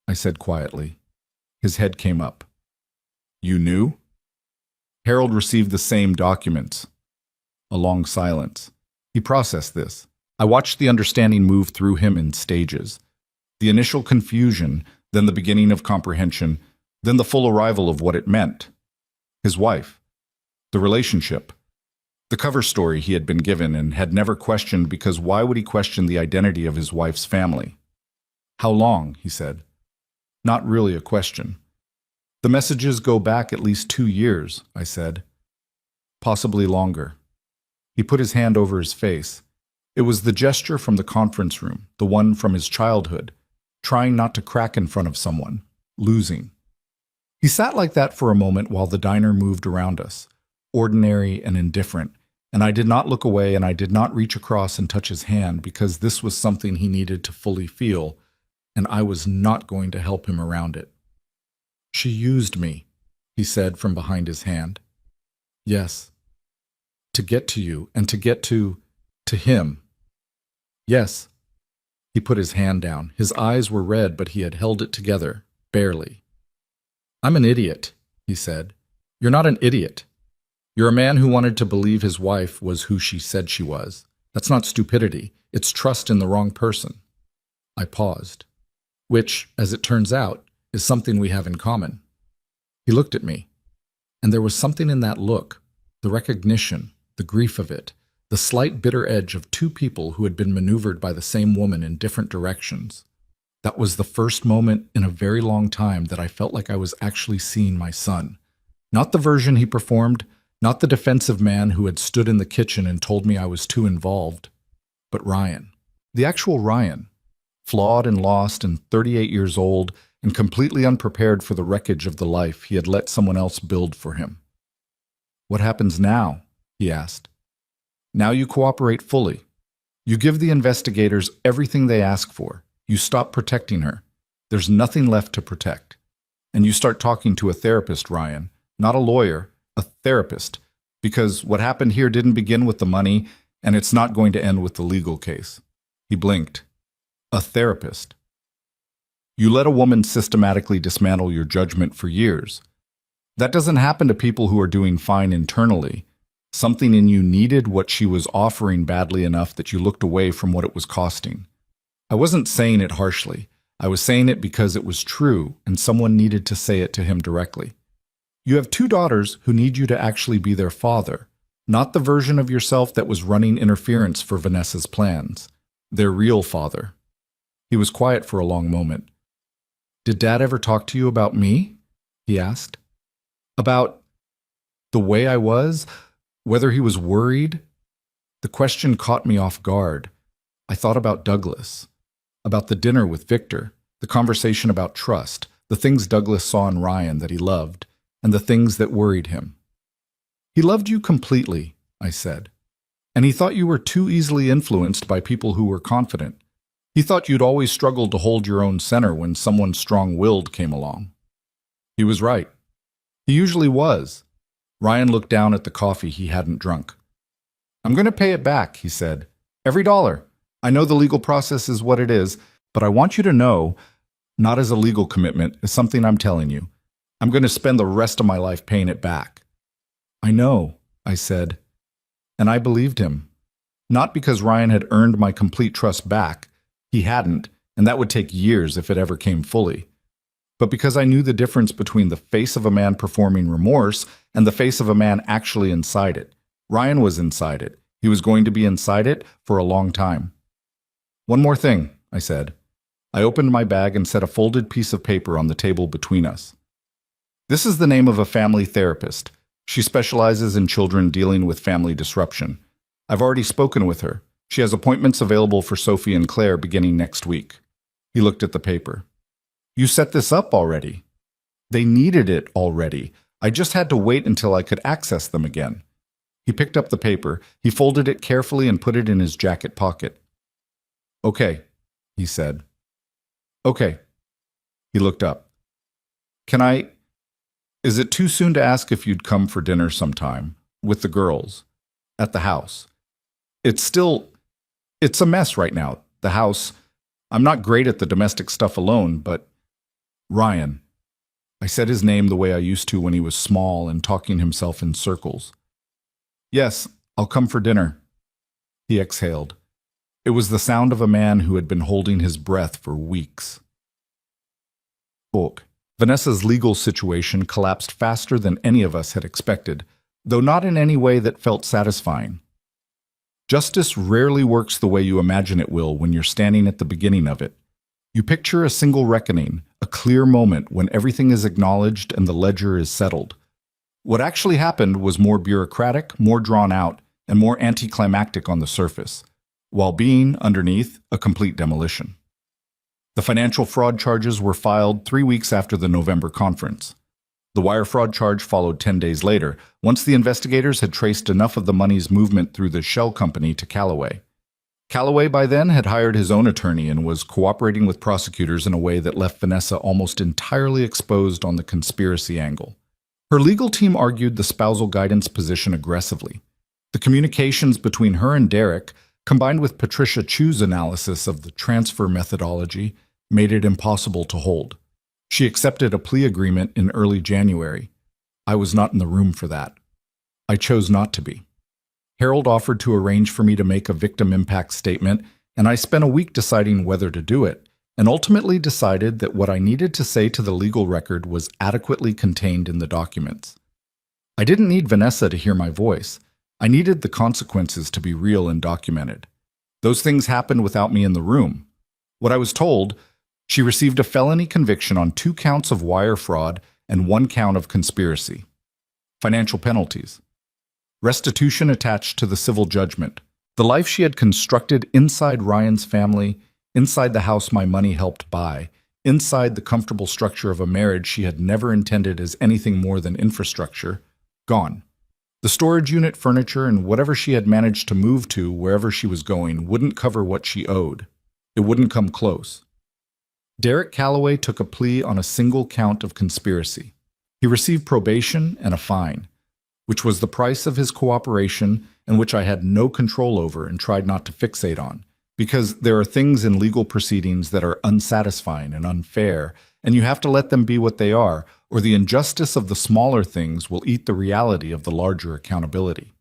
I said quietly. His head came up. You knew? Harold received the same documents. A long silence. He processed this. I watched the understanding move through him in stages. The initial confusion, then the beginning of comprehension, then the full arrival of what it meant. His wife. The relationship. The cover story he had been given and had never questioned because why would he question the identity of his wife's family? How long, he said. Not really a question. The messages go back at least 2 years, I said. Possibly longer. He put his hand over his face. It was the gesture from the conference room, the one from his childhood, trying not to crack in front of someone, losing. He sat like that for a moment while the diner moved around us, ordinary and indifferent, and I did not look away and I did not reach across and touch his hand because this was something he needed to fully feel, and I was not going to help him around it. She used me, he said from behind his hand. Yes. To get to you and to get to him. Yes. He put his hand down. His eyes were red, but he had held it together, barely. I'm an idiot, he said. You're not an idiot. You're a man who wanted to believe his wife was who she said she was. That's not stupidity. It's trust in the wrong person. I paused. Which, as it turns out, is something we have in common. He looked at me, and there was something in that look, the recognition, the grief of it, the slight bitter edge of two people who had been maneuvered by the same woman in different directions. That was the first moment in a very long time that I felt like I was actually seeing my son. Not the version he performed, not the defensive man who had stood in the kitchen and told me I was too involved, but Ryan. The actual Ryan. Flawed and lost and 38 years old and completely unprepared for the wreckage of the life he had let someone else build for him. What happens now? He asked. Now you cooperate fully. You give the investigators everything they ask for. You stop protecting her. There's nothing left to protect. And you start talking to a therapist, Ryan, not a lawyer, a therapist, because what happened here didn't begin with the money, and it's not going to end with the legal case. He blinked. A therapist. You let a woman systematically dismantle your judgment for years. That doesn't happen to people who are doing fine internally. Something in you needed what she was offering badly enough that you looked away from what it was costing. I wasn't saying it harshly. I was saying it because it was true, and someone needed to say it to him directly. You have 2 daughters who need you to actually be their father, not the version of yourself that was running interference for Vanessa's plans. Their real father. He was quiet for a long moment. Did Dad ever talk to you about me? He asked. About the way I was? Whether he was worried? The question caught me off guard. I thought about Douglas, about the dinner with Victor, the conversation about trust, the things Douglas saw in Ryan that he loved, and the things that worried him. He loved you completely, I said, and he thought you were too easily influenced by people who were confident. He thought you'd always struggled to hold your own center when someone strong-willed came along. He was right. He usually was. Ryan looked down at the coffee he hadn't drunk. I'm going to pay it back, he said. Every dollar. I know the legal process is what it is, but I want you to know, not as a legal commitment, as something I'm telling you. I'm going to spend the rest of my life paying it back. I know, I said, and I believed him. Not because Ryan had earned my complete trust back. He hadn't, and that would take years if it ever came fully. But because I knew the difference between the face of a man performing remorse and the face of a man actually inside it. Ryan was inside it. He was going to be inside it for a long time. One more thing, I said. I opened my bag and set a folded piece of paper on the table between us. This is the name of a family therapist. She specializes in children dealing with family disruption. I've already spoken with her. She has appointments available for Sophie and Claire beginning next week. He looked at the paper. You set this up already. They needed it already. I just had to wait until I could access them again. He picked up the paper. He folded it carefully and put it in his jacket pocket. Okay, he said. Okay. He looked up. Is it too soon to ask if you'd come for dinner sometime, with the girls, at the house? It's a mess right now, the house. I'm not great at the domestic stuff alone, but Ryan. I said his name the way I used to when he was small and talking himself in circles. Yes, I'll come for dinner. He exhaled. It was the sound of a man who had been holding his breath for weeks. Vanessa's legal situation collapsed faster than any of us had expected, though not in any way that felt satisfying. Justice rarely works the way you imagine it will when you're standing at the beginning of it. You picture a single reckoning, a clear moment when everything is acknowledged and the ledger is settled. What actually happened was more bureaucratic, more drawn out, and more anticlimactic on the surface, while being, underneath, a complete demolition. The financial fraud charges were filed 3 weeks after the November conference. The wire fraud charge followed 10 days later, once the investigators had traced enough of the money's movement through the shell company to Callaway. Callaway by then had hired his own attorney and was cooperating with prosecutors in a way that left Vanessa almost entirely exposed on the conspiracy angle. Her legal team argued the spousal guidance position aggressively. The communications between her and Derek, combined with Patricia Chu's analysis of the transfer methodology, made it impossible to hold. She accepted a plea agreement in early January. I was not in the room for that. I chose not to be. Harold offered to arrange for me to make a victim impact statement, and I spent a week deciding whether to do it, and ultimately decided that what I needed to say to the legal record was adequately contained in the documents. I didn't need Vanessa to hear my voice. I needed the consequences to be real and documented. Those things happened without me in the room. What I was told, she received a felony conviction on 2 counts of wire fraud and 1 count of conspiracy. Financial penalties. Restitution attached to the civil judgment. The life she had constructed inside Ryan's family, inside the house my money helped buy, inside the comfortable structure of a marriage she had never intended as anything more than infrastructure, gone. The storage unit furniture and whatever she had managed to move to wherever she was going wouldn't cover what she owed. It wouldn't come close. Derek Callaway took a plea on a single count of conspiracy. He received probation and a fine, which was the price of his cooperation and which I had no control over and tried not to fixate on, because there are things in legal proceedings that are unsatisfying and unfair, and you have to let them be what they are, or the injustice of the smaller things will eat the reality of the larger accountability.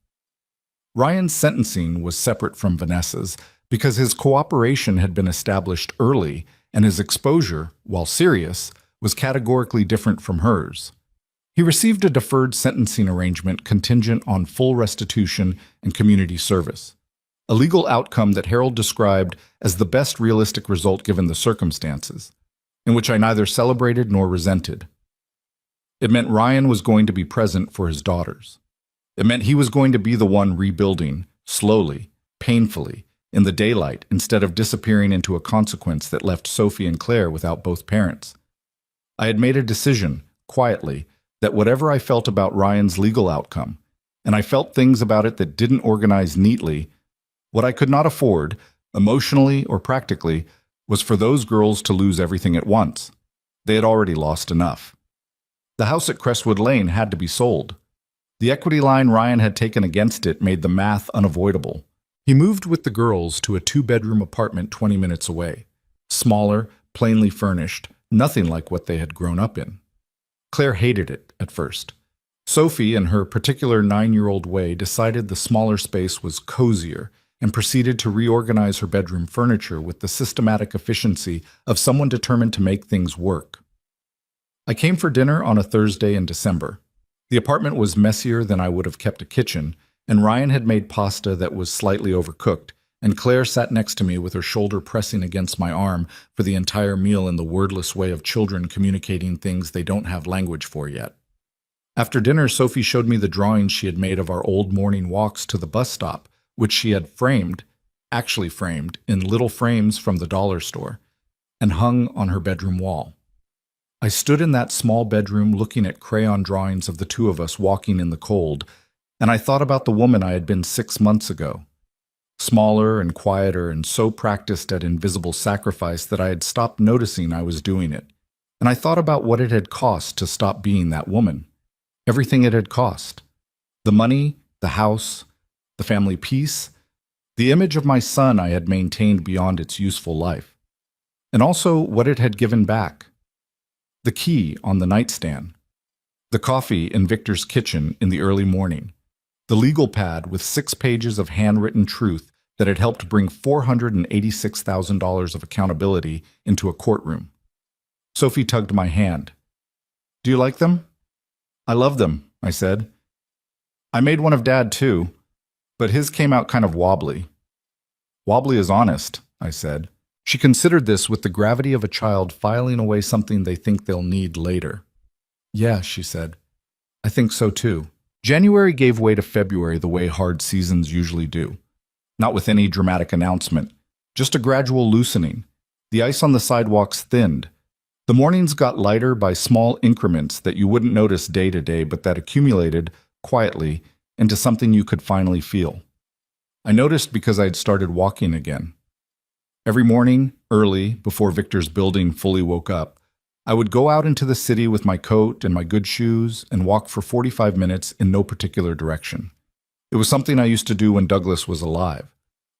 Ryan's sentencing was separate from Vanessa's because his cooperation had been established early and his exposure, while serious, was categorically different from hers. He received a deferred sentencing arrangement contingent on full restitution and community service, a legal outcome that Harold described as the best realistic result given the circumstances, in which I neither celebrated nor resented. It meant Ryan was going to be present for his daughters. It meant he was going to be the one rebuilding, slowly, painfully, in the daylight instead of disappearing into a consequence that left Sophie and Claire without both parents. I had made a decision, quietly, that whatever I felt about Ryan's legal outcome, and I felt things about it that didn't organize neatly, what I could not afford, emotionally or practically, was for those girls to lose everything at once. They had already lost enough. The house at Crestwood Lane had to be sold. The equity line Ryan had taken against it made the math unavoidable. He moved with the girls to a 2-bedroom apartment 20 minutes away. Smaller, plainly furnished, nothing like what they had grown up in. Claire hated it at first. Sophie, in her particular 9-year-old way, decided the smaller space was cozier and proceeded to reorganize her bedroom furniture with the systematic efficiency of someone determined to make things work. I came for dinner on a Thursday in December. The apartment was messier than I would have kept a kitchen, and Ryan had made pasta that was slightly overcooked, and Claire sat next to me with her shoulder pressing against my arm for the entire meal in the wordless way of children communicating things they don't have language for yet. After dinner, Sophie showed me the drawings she had made of our old morning walks to the bus stop, which she had actually framed, in little frames from the dollar store, and hung on her bedroom wall. I stood in that small bedroom looking at crayon drawings of the two of us walking in the cold, and I thought about the woman I had been 6 months ago. Smaller and quieter and so practiced at invisible sacrifice that I had stopped noticing I was doing it. And I thought about what it had cost to stop being that woman. Everything it had cost. The money, the house, the family peace, the image of my son I had maintained beyond its useful life. And also what it had given back. The key on the nightstand. The coffee in Victor's kitchen in the early morning. The legal pad with 6 pages of handwritten truth that had helped bring $486,000 of accountability into a courtroom. Sophie tugged my hand. "Do you like them?" "I love them," I said. "I made one of Dad too, but his came out kind of wobbly." "Wobbly is honest," I said. She considered this with the gravity of a child filing away something they think they'll need later. "Yeah," she said. "I think so too." January gave way to February the way hard seasons usually do. Not with any dramatic announcement, just a gradual loosening. The ice on the sidewalks thinned. The mornings got lighter by small increments that you wouldn't notice day to day, but that accumulated, quietly, into something you could finally feel. I noticed because I had started walking again. Every morning, early, before Victor's building fully woke up, I would go out into the city with my coat and my good shoes and walk for 45 minutes in no particular direction. It was something I used to do when Douglas was alive.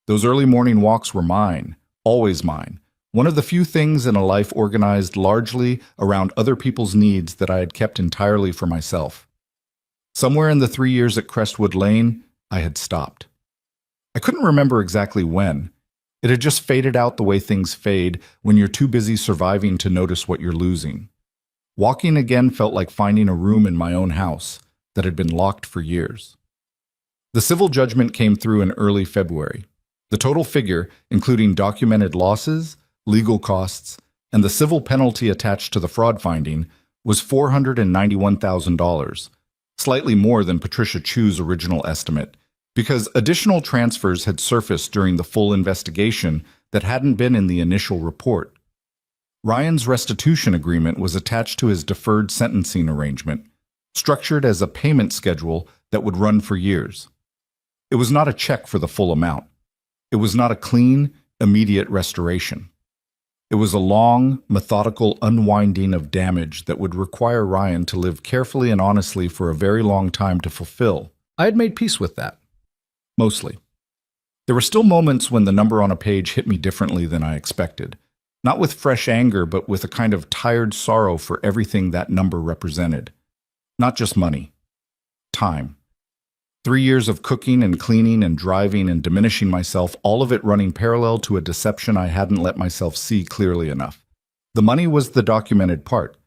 Those early morning walks were mine, always mine, one of the few things in a life organized largely around other people's needs that I had kept entirely for myself. Somewhere in the 3 years at Crestwood Lane, I had stopped. I couldn't remember exactly when. It had just faded out the way things fade when you're too busy surviving to notice what you're losing. Walking again felt like finding a room in my own house that had been locked for years. The civil judgment came through in early February. The total figure, including documented losses, legal costs, and the civil penalty attached to the fraud finding, was $491,000, slightly more than Patricia Chu's original estimate, because additional transfers had surfaced during the full investigation that hadn't been in the initial report. Ryan's restitution agreement was attached to his deferred sentencing arrangement, structured as a payment schedule that would run for years. It was not a check for the full amount. It was not a clean, immediate restoration. It was a long, methodical unwinding of damage that would require Ryan to live carefully and honestly for a very long time to fulfill. I had made peace with that. Mostly. There were still moments when the number on a page hit me differently than I expected. Not with fresh anger, but with a kind of tired sorrow for everything that number represented. Not just money. Time. 3 years of cooking and cleaning and driving and diminishing myself, all of it running parallel to a deception I hadn't let myself see clearly enough. The money was the documented part.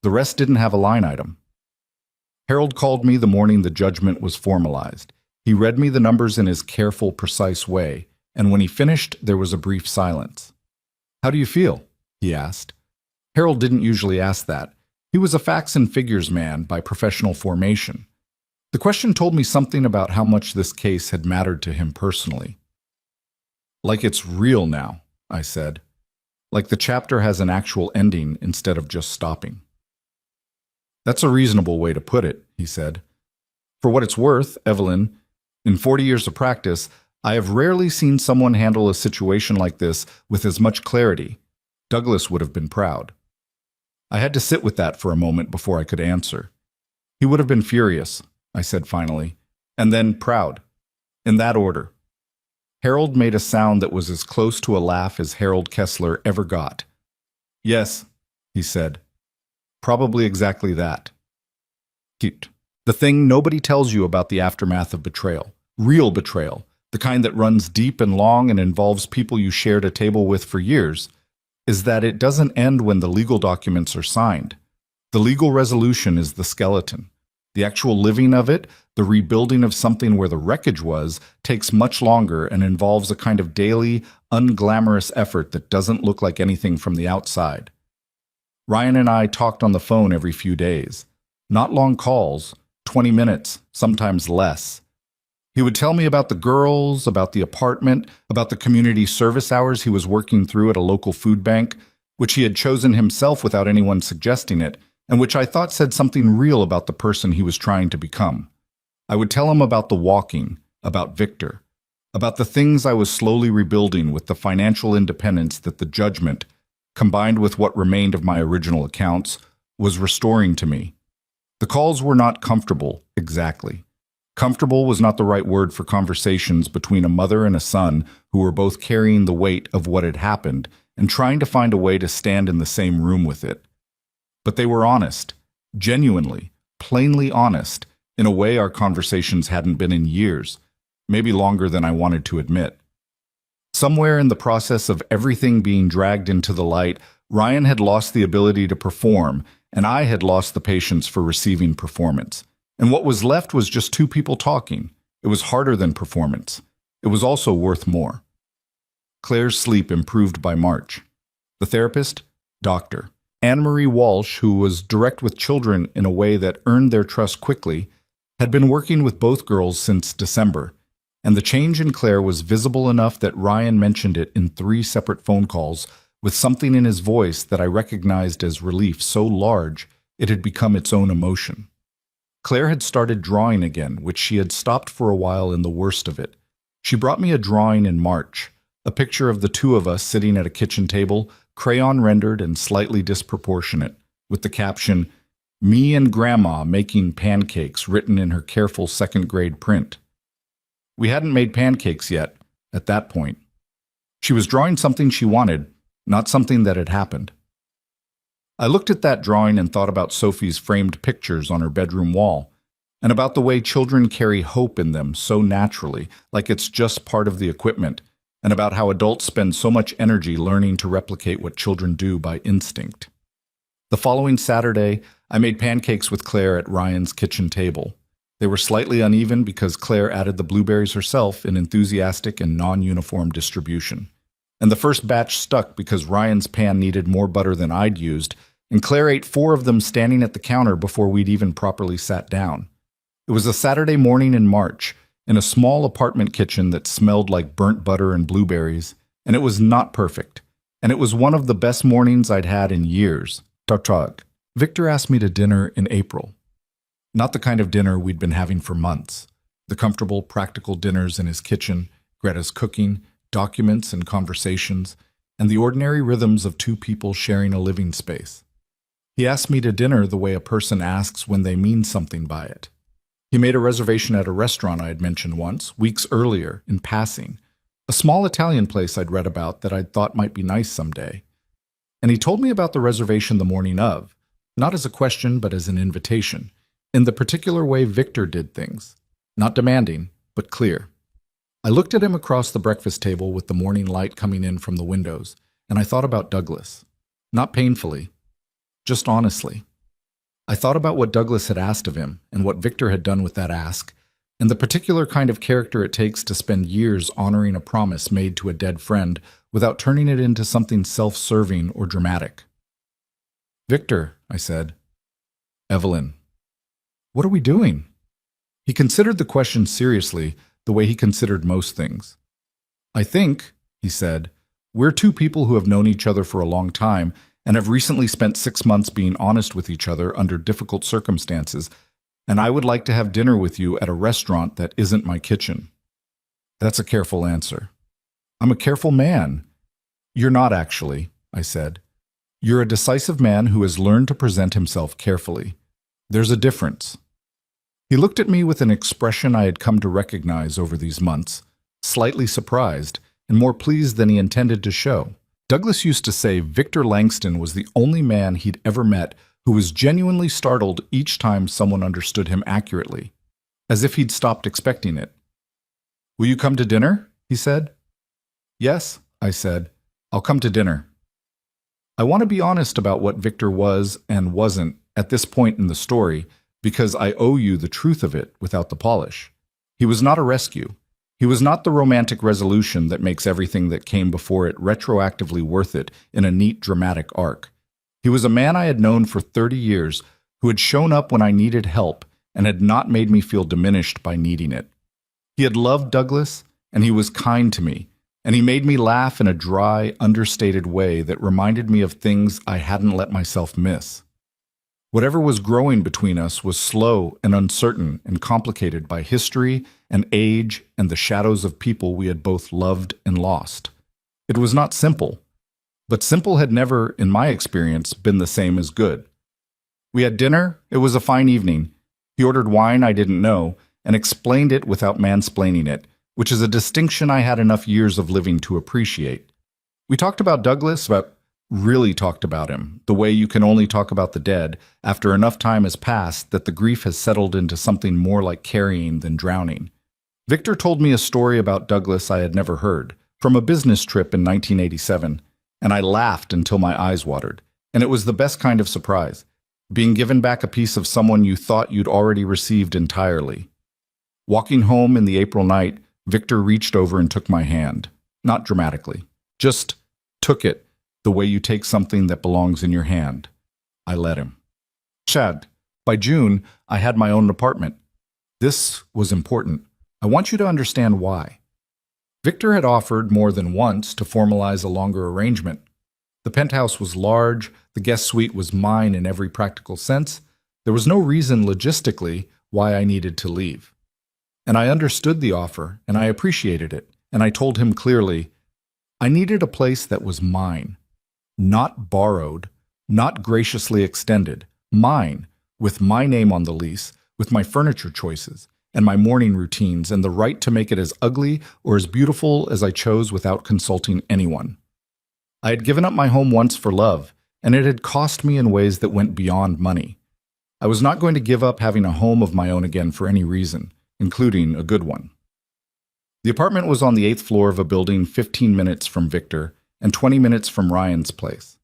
The rest didn't have a line item. Harold called me the morning the judgment was formalized. He read me the numbers in his careful, precise way, and when he finished, there was a brief silence. "How do you feel?" he asked. Harold didn't usually ask that. He was a facts and figures man by professional formation. The question told me something about how much this case had mattered to him personally. "Like it's real now," I said. "Like the chapter has an actual ending instead of just stopping." "That's a reasonable way to put it," he said. "For what it's worth, Evelyn, in 40 years of practice, I have rarely seen someone handle a situation like this with as much clarity. Douglas would have been proud." I had to sit with that for a moment before I could answer. "He would have been furious," I said finally, "and then proud. In that order." Harold made a sound that was as close to a laugh as Harold Kessler ever got. "Yes," he said. "Probably exactly that." Cute. The thing nobody tells you about the aftermath of betrayal. Real betrayal. The kind that runs deep and long and involves people you shared a table with for years, is that it doesn't end when the legal documents are signed. The legal resolution is the skeleton. The actual living of it, the rebuilding of something where the wreckage was, takes much longer and involves a kind of daily, unglamorous effort that doesn't look like anything from the outside. Ryan and I talked on the phone every few days. Not long calls, 20 minutes, sometimes less. He would tell me about the girls, about the apartment, about the community service hours he was working through at a local food bank, which he had chosen himself without anyone suggesting it, and which I thought said something real about the person he was trying to become. I would tell him about the walking, about Victor, about the things I was slowly rebuilding with the financial independence that the judgment, combined with what remained of my original accounts, was restoring to me. The calls were not comfortable, exactly. Comfortable was not the right word for conversations between a mother and a son who were both carrying the weight of what had happened and trying to find a way to stand in the same room with it. But they were honest, genuinely, plainly honest, in a way our conversations hadn't been in years, maybe longer than I wanted to admit. Somewhere in the process of everything being dragged into the light, Ryan had lost the ability to perform, and I had lost the patience for receiving performance. And what was left was just two people talking. It was harder than performance. It was also worth more. Claire's sleep improved by March. The therapist? Doctor. Anne-Marie Walsh, who was direct with children in a way that earned their trust quickly, had been working with both girls since December, and the change in Claire was visible enough that Ryan mentioned it in 3 separate phone calls with something in his voice that I recognized as relief so large it had become its own emotion. Claire had started drawing again, which she had stopped for a while in the worst of it. She brought me a drawing in March, a picture of the two of us sitting at a kitchen table, crayon rendered and slightly disproportionate, with the caption, "Me and Grandma making pancakes," written in her careful second-grade print. We hadn't made pancakes yet, at that point. She was drawing something she wanted, not something that had happened. I looked at that drawing and thought about Sophie's framed pictures on her bedroom wall, and about the way children carry hope in them so naturally, like it's just part of the equipment, and about how adults spend so much energy learning to replicate what children do by instinct. The following Saturday, I made pancakes with Claire at Ryan's kitchen table. They were slightly uneven because Claire added the blueberries herself in enthusiastic and non-uniform distribution. And the first batch stuck because Ryan's pan needed more butter than I'd used, and Claire ate 4 of them standing at the counter before we'd even properly sat down. It was a Saturday morning in March, in a small apartment kitchen that smelled like burnt butter and blueberries, and it was not perfect. And it was one of the best mornings I'd had in years. Tug. Victor asked me to dinner in April. Not the kind of dinner we'd been having for months. The comfortable, practical dinners in his kitchen, Greta's cooking, documents and conversations, and the ordinary rhythms of 2 people sharing a living space. He asked me to dinner the way a person asks when they mean something by it. He made a reservation at a restaurant I had mentioned once, weeks earlier, in passing, a small Italian place I'd read about that I'd thought might be nice someday. And he told me about the reservation the morning of, not as a question but as an invitation, in the particular way Victor did things, not demanding, but clear. I looked at him across the breakfast table with the morning light coming in from the windows, and I thought about Douglas. Not painfully, just honestly. I thought about what Douglas had asked of him and what Victor had done with that ask, and the particular kind of character it takes to spend years honoring a promise made to a dead friend without turning it into something self-serving or dramatic. "Victor," I said. "Evelyn." "What are we doing?" He considered the question seriously, the way he considered most things. "I think," he said, "we're 2 people who have known each other for a long time and have recently spent 6 months being honest with each other under difficult circumstances, and I would like to have dinner with you at a restaurant that isn't my kitchen." That's a careful answer. "I'm a careful man." "You're not actually," I said. "You're a decisive man who has learned to present himself carefully. There's a difference." He looked at me with an expression I had come to recognize over these months, slightly surprised and more pleased than he intended to show. Douglas used to say Victor Langston was the only man he'd ever met who was genuinely startled each time someone understood him accurately, as if he'd stopped expecting it. "Will you come to dinner?" he said. "Yes," I said. "I'll come to dinner." I want to be honest about what Victor was and wasn't at this point in the story, because I owe you the truth of it without the polish. He was not a rescue. He was not the romantic resolution that makes everything that came before it retroactively worth it in a neat dramatic arc. He was a man I had known for 30 years who had shown up when I needed help and had not made me feel diminished by needing it. He had loved Douglas, and he was kind to me, and he made me laugh in a dry, understated way that reminded me of things I hadn't let myself miss. Whatever was growing between us was slow and uncertain and complicated by history and age and the shadows of people we had both loved and lost. It was not simple, but simple had never, in my experience, been the same as good. We had dinner. It was a fine evening. He ordered wine I didn't know and explained it without mansplaining it, which is a distinction I had enough years of living to appreciate. We talked about Douglas, but really talked about him, the way you can only talk about the dead after enough time has passed that the grief has settled into something more like carrying than drowning. Victor told me a story about Douglas I had never heard, from a business trip in 1987, and I laughed until my eyes watered, and it was the best kind of surprise, being given back a piece of someone you thought you'd already received entirely. Walking home in the April night, Victor reached over and took my hand, not dramatically, just took it the way you take something that belongs in your hand. I let him. Chad, by June, I had my own apartment. This was important. I want you to understand why. Victor had offered more than once to formalize a longer arrangement. The penthouse was large, the guest suite was mine in every practical sense. There was no reason logistically why I needed to leave. And I understood the offer, and I appreciated it, and I told him clearly, I needed a place that was mine. Not borrowed, not graciously extended, mine, with my name on the lease, with my furniture choices, and my morning routines, and the right to make it as ugly or as beautiful as I chose without consulting anyone. I had given up my home once for love, and it had cost me in ways that went beyond money. I was not going to give up having a home of my own again for any reason, including a good one. The apartment was on the 8th floor of a building 15 minutes from Victor, and 20 minutes from Ryan's place.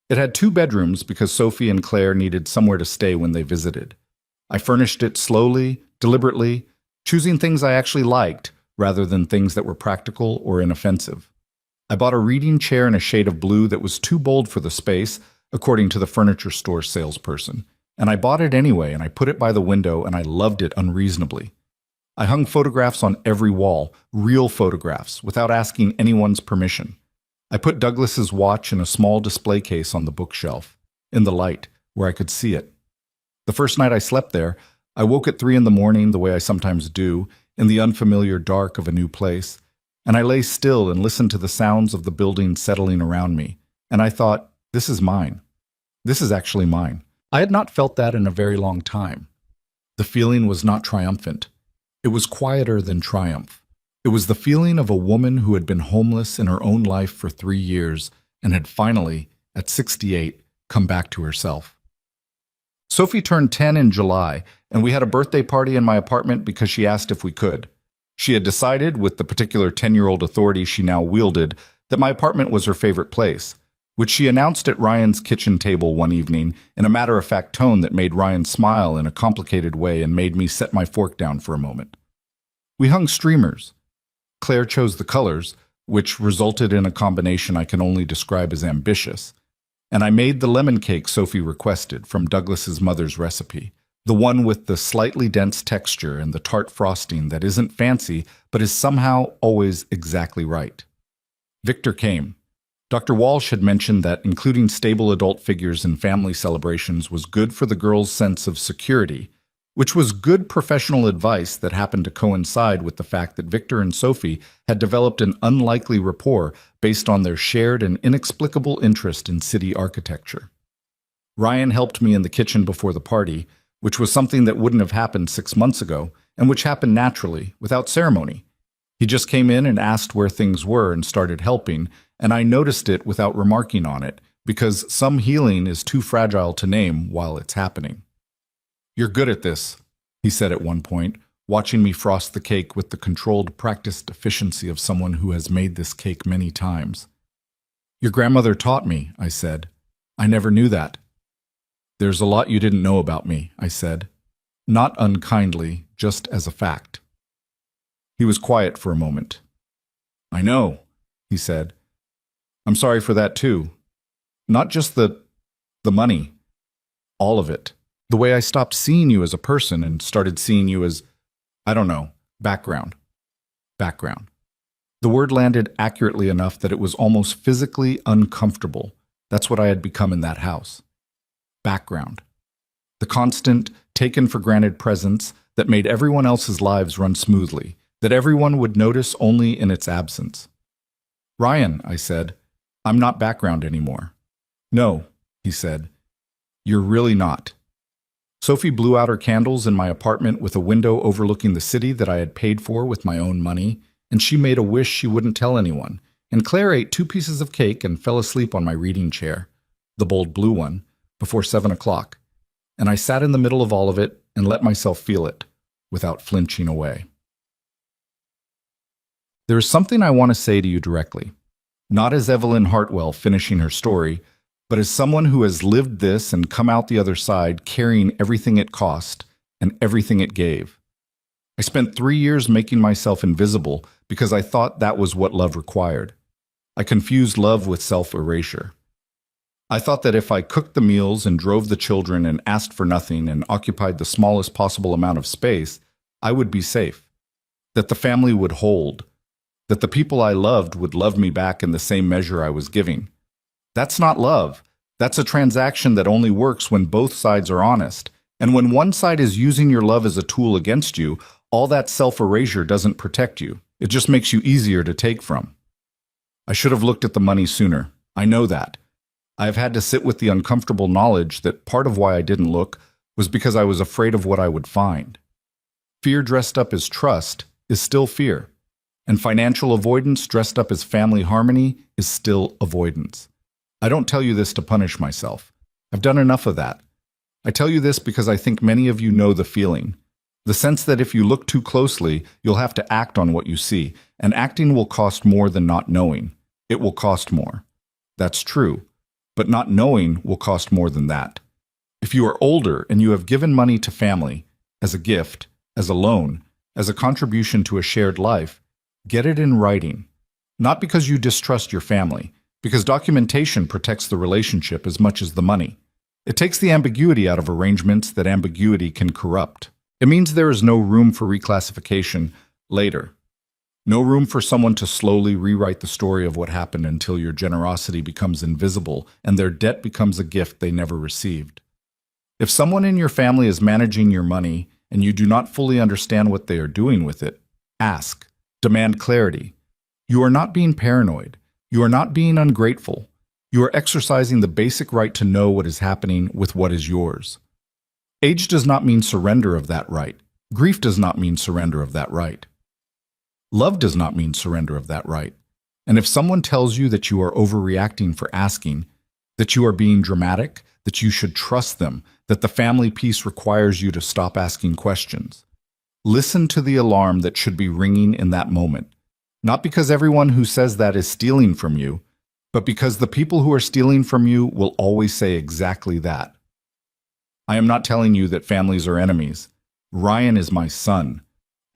It had 2 bedrooms because Sophie and Claire needed somewhere to stay when they visited. I furnished it slowly, deliberately, choosing things I actually liked rather than things that were practical or inoffensive. I bought a reading chair in a shade of blue that was too bold for the space, according to the furniture store salesperson, and I bought it anyway, and I put it by the window, and I loved it unreasonably. I hung photographs on every wall, real photographs, without asking anyone's permission. I put Douglas's watch in a small display case on the bookshelf, in the light, where I could see it. The first night I slept there, I woke at 3 in the morning the way I sometimes do, in the unfamiliar dark of a new place, and I lay still and listened to the sounds of the building settling around me, and I thought, this is mine. This is actually mine. I had not felt that in a very long time. The feeling was not triumphant. It was quieter than triumph. It was the feeling of a woman who had been homeless in her own life for 3 years and had finally, at 68, come back to herself. Sophie turned 10 in July, and we had a birthday party in my apartment because she asked if we could. She had decided, with the particular 10-year-old authority she now wielded, that my apartment was her favorite place, which she announced at Ryan's kitchen table one evening in a matter-of-fact tone that made Ryan smile in a complicated way and made me set my fork down for a moment. We hung streamers. Claire chose the colors, which resulted in a combination I can only describe as ambitious, and I made the lemon cake Sophie requested from Douglas's mother's recipe, the one with the slightly dense texture and the tart frosting that isn't fancy but is somehow always exactly right. Victor came. Dr. Walsh had mentioned that including stable adult figures in family celebrations was good for the girls' sense of security, which was good professional advice that happened to coincide with the fact that Victor and Sophie had developed an unlikely rapport based on their shared and inexplicable interest in city architecture. Ryan helped me in the kitchen before the party, which was something that wouldn't have happened 6 months ago, and which happened naturally, without ceremony. He just came in and asked where things were and started helping, and I noticed it without remarking on it, because some healing is too fragile to name while it's happening. "You're good at this," he said at one point, watching me frost the cake with the controlled, practiced efficiency of someone who has made this cake many times. "Your grandmother taught me," I said. "I never knew that." "There's a lot you didn't know about me," I said. Not unkindly, just as a fact. He was quiet for a moment. "I know," he said. "I'm sorry for that too. Not just the money. All of it. The way I stopped seeing you as a person and started seeing you as, I don't know, background. Background. The word landed accurately enough that it was almost physically uncomfortable. That's what I had become in that house. Background. The constant, taken for granted presence that made everyone else's lives run smoothly, that everyone would notice only in its absence. Ryan, I said, I'm not background anymore. No, he said, you're really not. Sophie blew out her candles in my apartment with a window overlooking the city that I had paid for with my own money, and she made a wish she wouldn't tell anyone. And Claire ate 2 pieces of cake and fell asleep on my reading chair, the bold blue one, before 7 o'clock. And I sat in the middle of all of it and let myself feel it, without flinching away. There is something I want to say to you directly, not as Evelyn Hartwell finishing her story, but as someone who has lived this and come out the other side carrying everything it cost and everything it gave. I spent 3 years making myself invisible because I thought that was what love required. I confused love with self-erasure. I thought that if I cooked the meals and drove the children and asked for nothing and occupied the smallest possible amount of space, I would be safe, that the family would hold, that the people I loved would love me back in the same measure I was giving. That's not love. That's a transaction that only works when both sides are honest. And when one side is using your love as a tool against you, all that self-erasure doesn't protect you. It just makes you easier to take from. I should have looked at the money sooner. I know that. I have had to sit with the uncomfortable knowledge that part of why I didn't look was because I was afraid of what I would find. Fear dressed up as trust is still fear, and financial avoidance dressed up as family harmony is still avoidance. I don't tell you this to punish myself. I've done enough of that. I tell you this because I think many of you know the feeling. The sense that if you look too closely, you'll have to act on what you see, and acting will cost more than not knowing. It will cost more. That's true. But not knowing will cost more than that. If you are older and you have given money to family, as a gift, as a loan, as a contribution to a shared life, get it in writing. Not because you distrust your family, because documentation protects the relationship as much as the money. It takes the ambiguity out of arrangements that ambiguity can corrupt. It means there is no room for reclassification later. No room for someone to slowly rewrite the story of what happened until your generosity becomes invisible and their debt becomes a gift they never received. If someone in your family is managing your money and you do not fully understand what they are doing with it, ask. Demand clarity. You are not being paranoid. You are not being ungrateful. You are exercising the basic right to know what is happening with what is yours. Age does not mean surrender of that right. Grief does not mean surrender of that right. Love does not mean surrender of that right. And if someone tells you that you are overreacting for asking, that you are being dramatic, that you should trust them, that the family piece requires you to stop asking questions, listen to the alarm that should be ringing in that moment. Not because everyone who says that is stealing from you, but because the people who are stealing from you will always say exactly that. I am not telling you that families are enemies. Ryan is my son.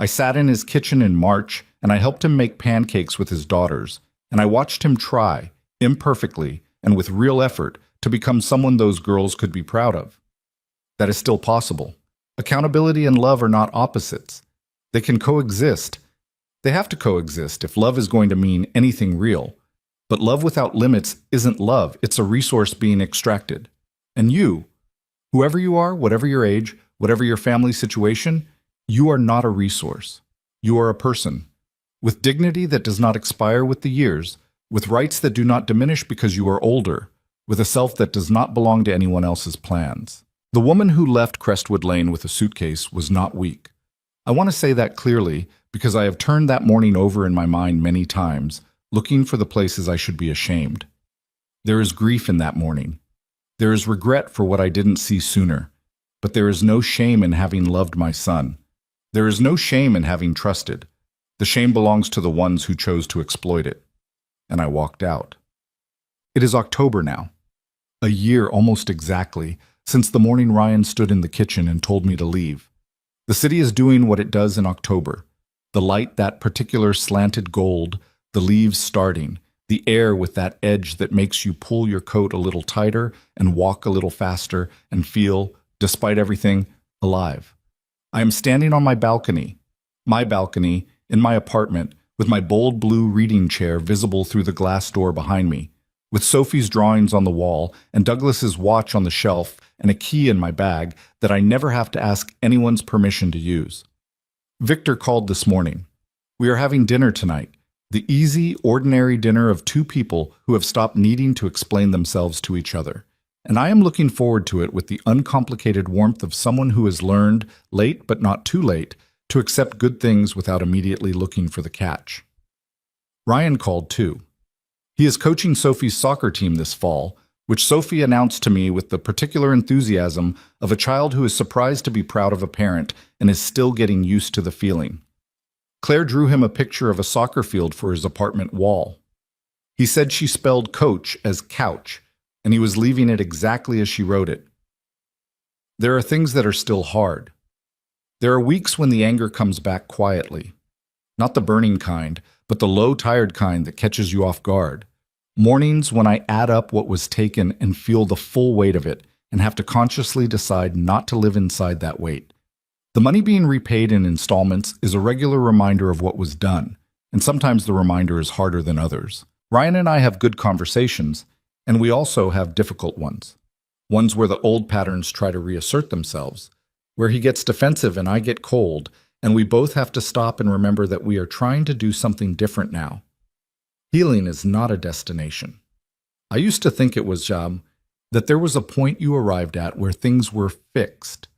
I sat in his kitchen in March, and I helped him make pancakes with his daughters, and I watched him try, imperfectly and with real effort, to become someone those girls could be proud of. That is still possible. Accountability and love are not opposites. They can coexist. They have to coexist if love is going to mean anything real. But love without limits isn't love. It's a resource being extracted. And you, whoever you are, whatever your age, whatever your family situation, you are not a resource. You are a person, with dignity that does not expire with the years, with rights that do not diminish because you are older, with a self that does not belong to anyone else's plans. The woman who left Crestwood Lane with a suitcase was not weak. I want to say that clearly because I have turned that morning over in my mind many times, looking for the places I should be ashamed. There is grief in that morning. There is regret for what I didn't see sooner, but there is no shame in having loved my son. There is no shame in having trusted. The shame belongs to the ones who chose to exploit it. And I walked out. It is October now. A year almost exactly since the morning Ryan stood in the kitchen and told me to leave. The city is doing what it does in October. The light, that particular slanted gold, the leaves starting, the air with that edge that makes you pull your coat a little tighter and walk a little faster and feel despite everything, alive. I am standing on my balcony, in my apartment, with my bold blue reading chair visible through the glass door behind me, with Sophie's drawings on the wall and Douglas's watch on the shelf and a key in my bag that I never have to ask anyone's permission to use. Victor called this morning. We are having dinner tonight, the easy, ordinary dinner of two people who have stopped needing to explain themselves to each other. And I am looking forward to it with the uncomplicated warmth of someone who has learned, late but not too late, to accept good things without immediately looking for the catch. Ryan called too. He is coaching Sophie's soccer team this fall, which Sophie announced to me with the particular enthusiasm of a child who is surprised to be proud of a parent and is still getting used to the feeling. Claire drew him a picture of a soccer field for his apartment wall. He said she spelled coach as couch, and he was leaving it exactly as she wrote it. There are things that are still hard. There are weeks when the anger comes back quietly. Not the burning kind, but the low, tired kind that catches you off guard. Mornings when I add up what was taken and feel the full weight of it and have to consciously decide not to live inside that weight. The money being repaid in installments is a regular reminder of what was done, and sometimes the reminder is harder than others. Ryan and I have good conversations, and we also have difficult ones. Ones where the old patterns try to reassert themselves, where he gets defensive and I get cold, and we both have to stop and remember that we are trying to do something different now. Healing is not a destination. I used to think it was, that there was a point you arrived at where things were fixed.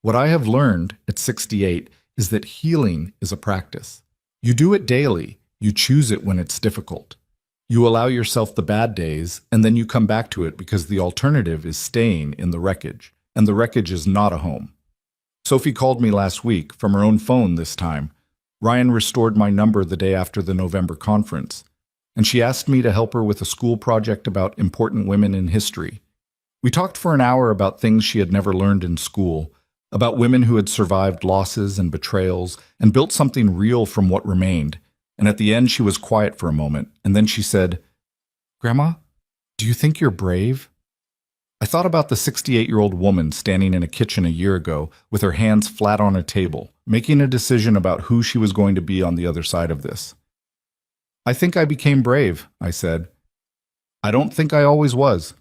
What I have learned at 68 is that healing is a practice. You do it daily. You choose it when it's difficult. You allow yourself the bad days, and then you come back to it because the alternative is staying in the wreckage, and the wreckage is not a home. Sophie called me last week, from her own phone this time. Ryan restored my number the day after the November conference, and she asked me to help her with a school project about important women in history. We talked for an hour about things she had never learned in school, about women who had survived losses and betrayals and built something real from what remained. And at the end, she was quiet for a moment, and then she said, "Grandma, do you think you're brave?" I thought about the 68-year-old woman standing in a kitchen a year ago with her hands flat on a table, making a decision about who she was going to be on the other side of this. "I think I became brave," I said. "I don't think I always was."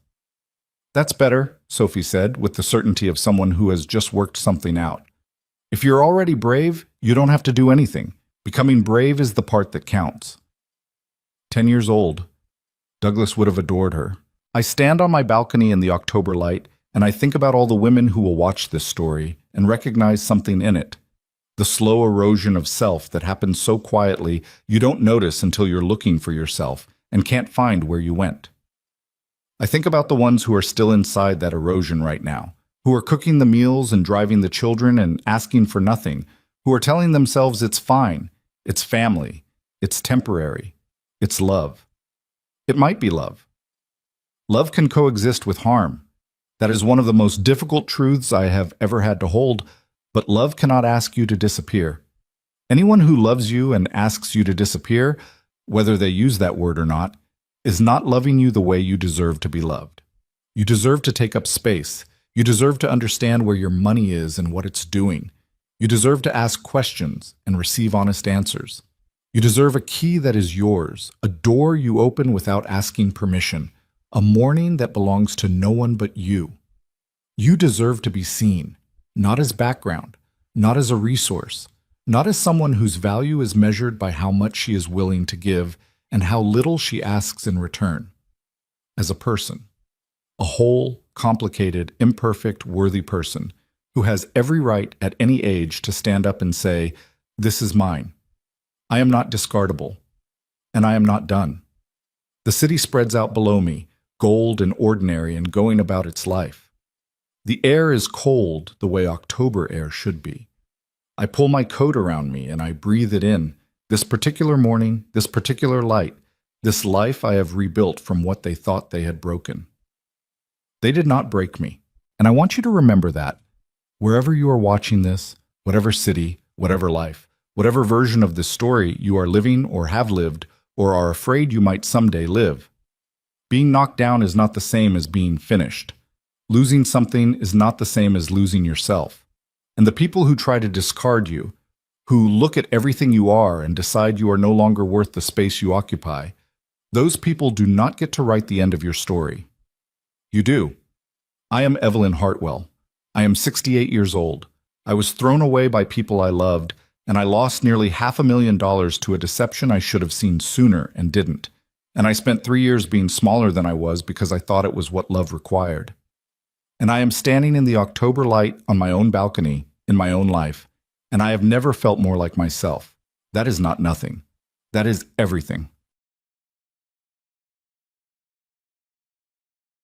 "That's better," Sophie said, with the certainty of someone who has just worked something out. "If you're already brave, you don't have to do anything. Becoming brave is the part that counts." 10 years old. Douglas would have adored her. I stand on my balcony in the October light, and I think about all the women who will watch this story and recognize something in it. The slow erosion of self that happens so quietly you don't notice until you're looking for yourself and can't find where you went. I think about the ones who are still inside that erosion right now, who are cooking the meals and driving the children and asking for nothing, who are telling themselves it's fine, it's family, it's temporary, it's love. It might be love. Love can coexist with harm. That is one of the most difficult truths I have ever had to hold, but love cannot ask you to disappear. Anyone who loves you and asks you to disappear, whether they use that word or not, is not loving you the way you deserve to be loved. You deserve to take up space. You deserve to understand where your money is and what it's doing. You deserve to ask questions and receive honest answers. You deserve a key that is yours, a door you open without asking permission, a morning that belongs to no one but you. You deserve to be seen, not as background, not as a resource, not as someone whose value is measured by how much she is willing to give and how little she asks in return. As a person, a whole, complicated, imperfect, worthy person who has every right at any age to stand up and say, "This is mine. I am not discardable, and I am not done." The city spreads out below me, gold and ordinary and going about its life. The air is cold the way October air should be. I pull my coat around me and I breathe it in. This particular morning, this particular light, this life I have rebuilt from what they thought they had broken. They did not break me, and I want you to remember that. Wherever you are watching this, whatever city, whatever life, whatever version of this story you are living or have lived or are afraid you might someday live, being knocked down is not the same as being finished. Losing something is not the same as losing yourself. And the people who try to discard you, who look at everything you are and decide you are no longer worth the space you occupy, those people do not get to write the end of your story. You do. I am Evelyn Hartwell. I am 68 years old. I was thrown away by people I loved, and I lost nearly $500,000 to a deception I should have seen sooner and didn't. And I spent 3 years being smaller than I was because I thought it was what love required. And I am standing in the October light on my own balcony, in my own life, and I have never felt more like myself. That is not nothing. That is everything.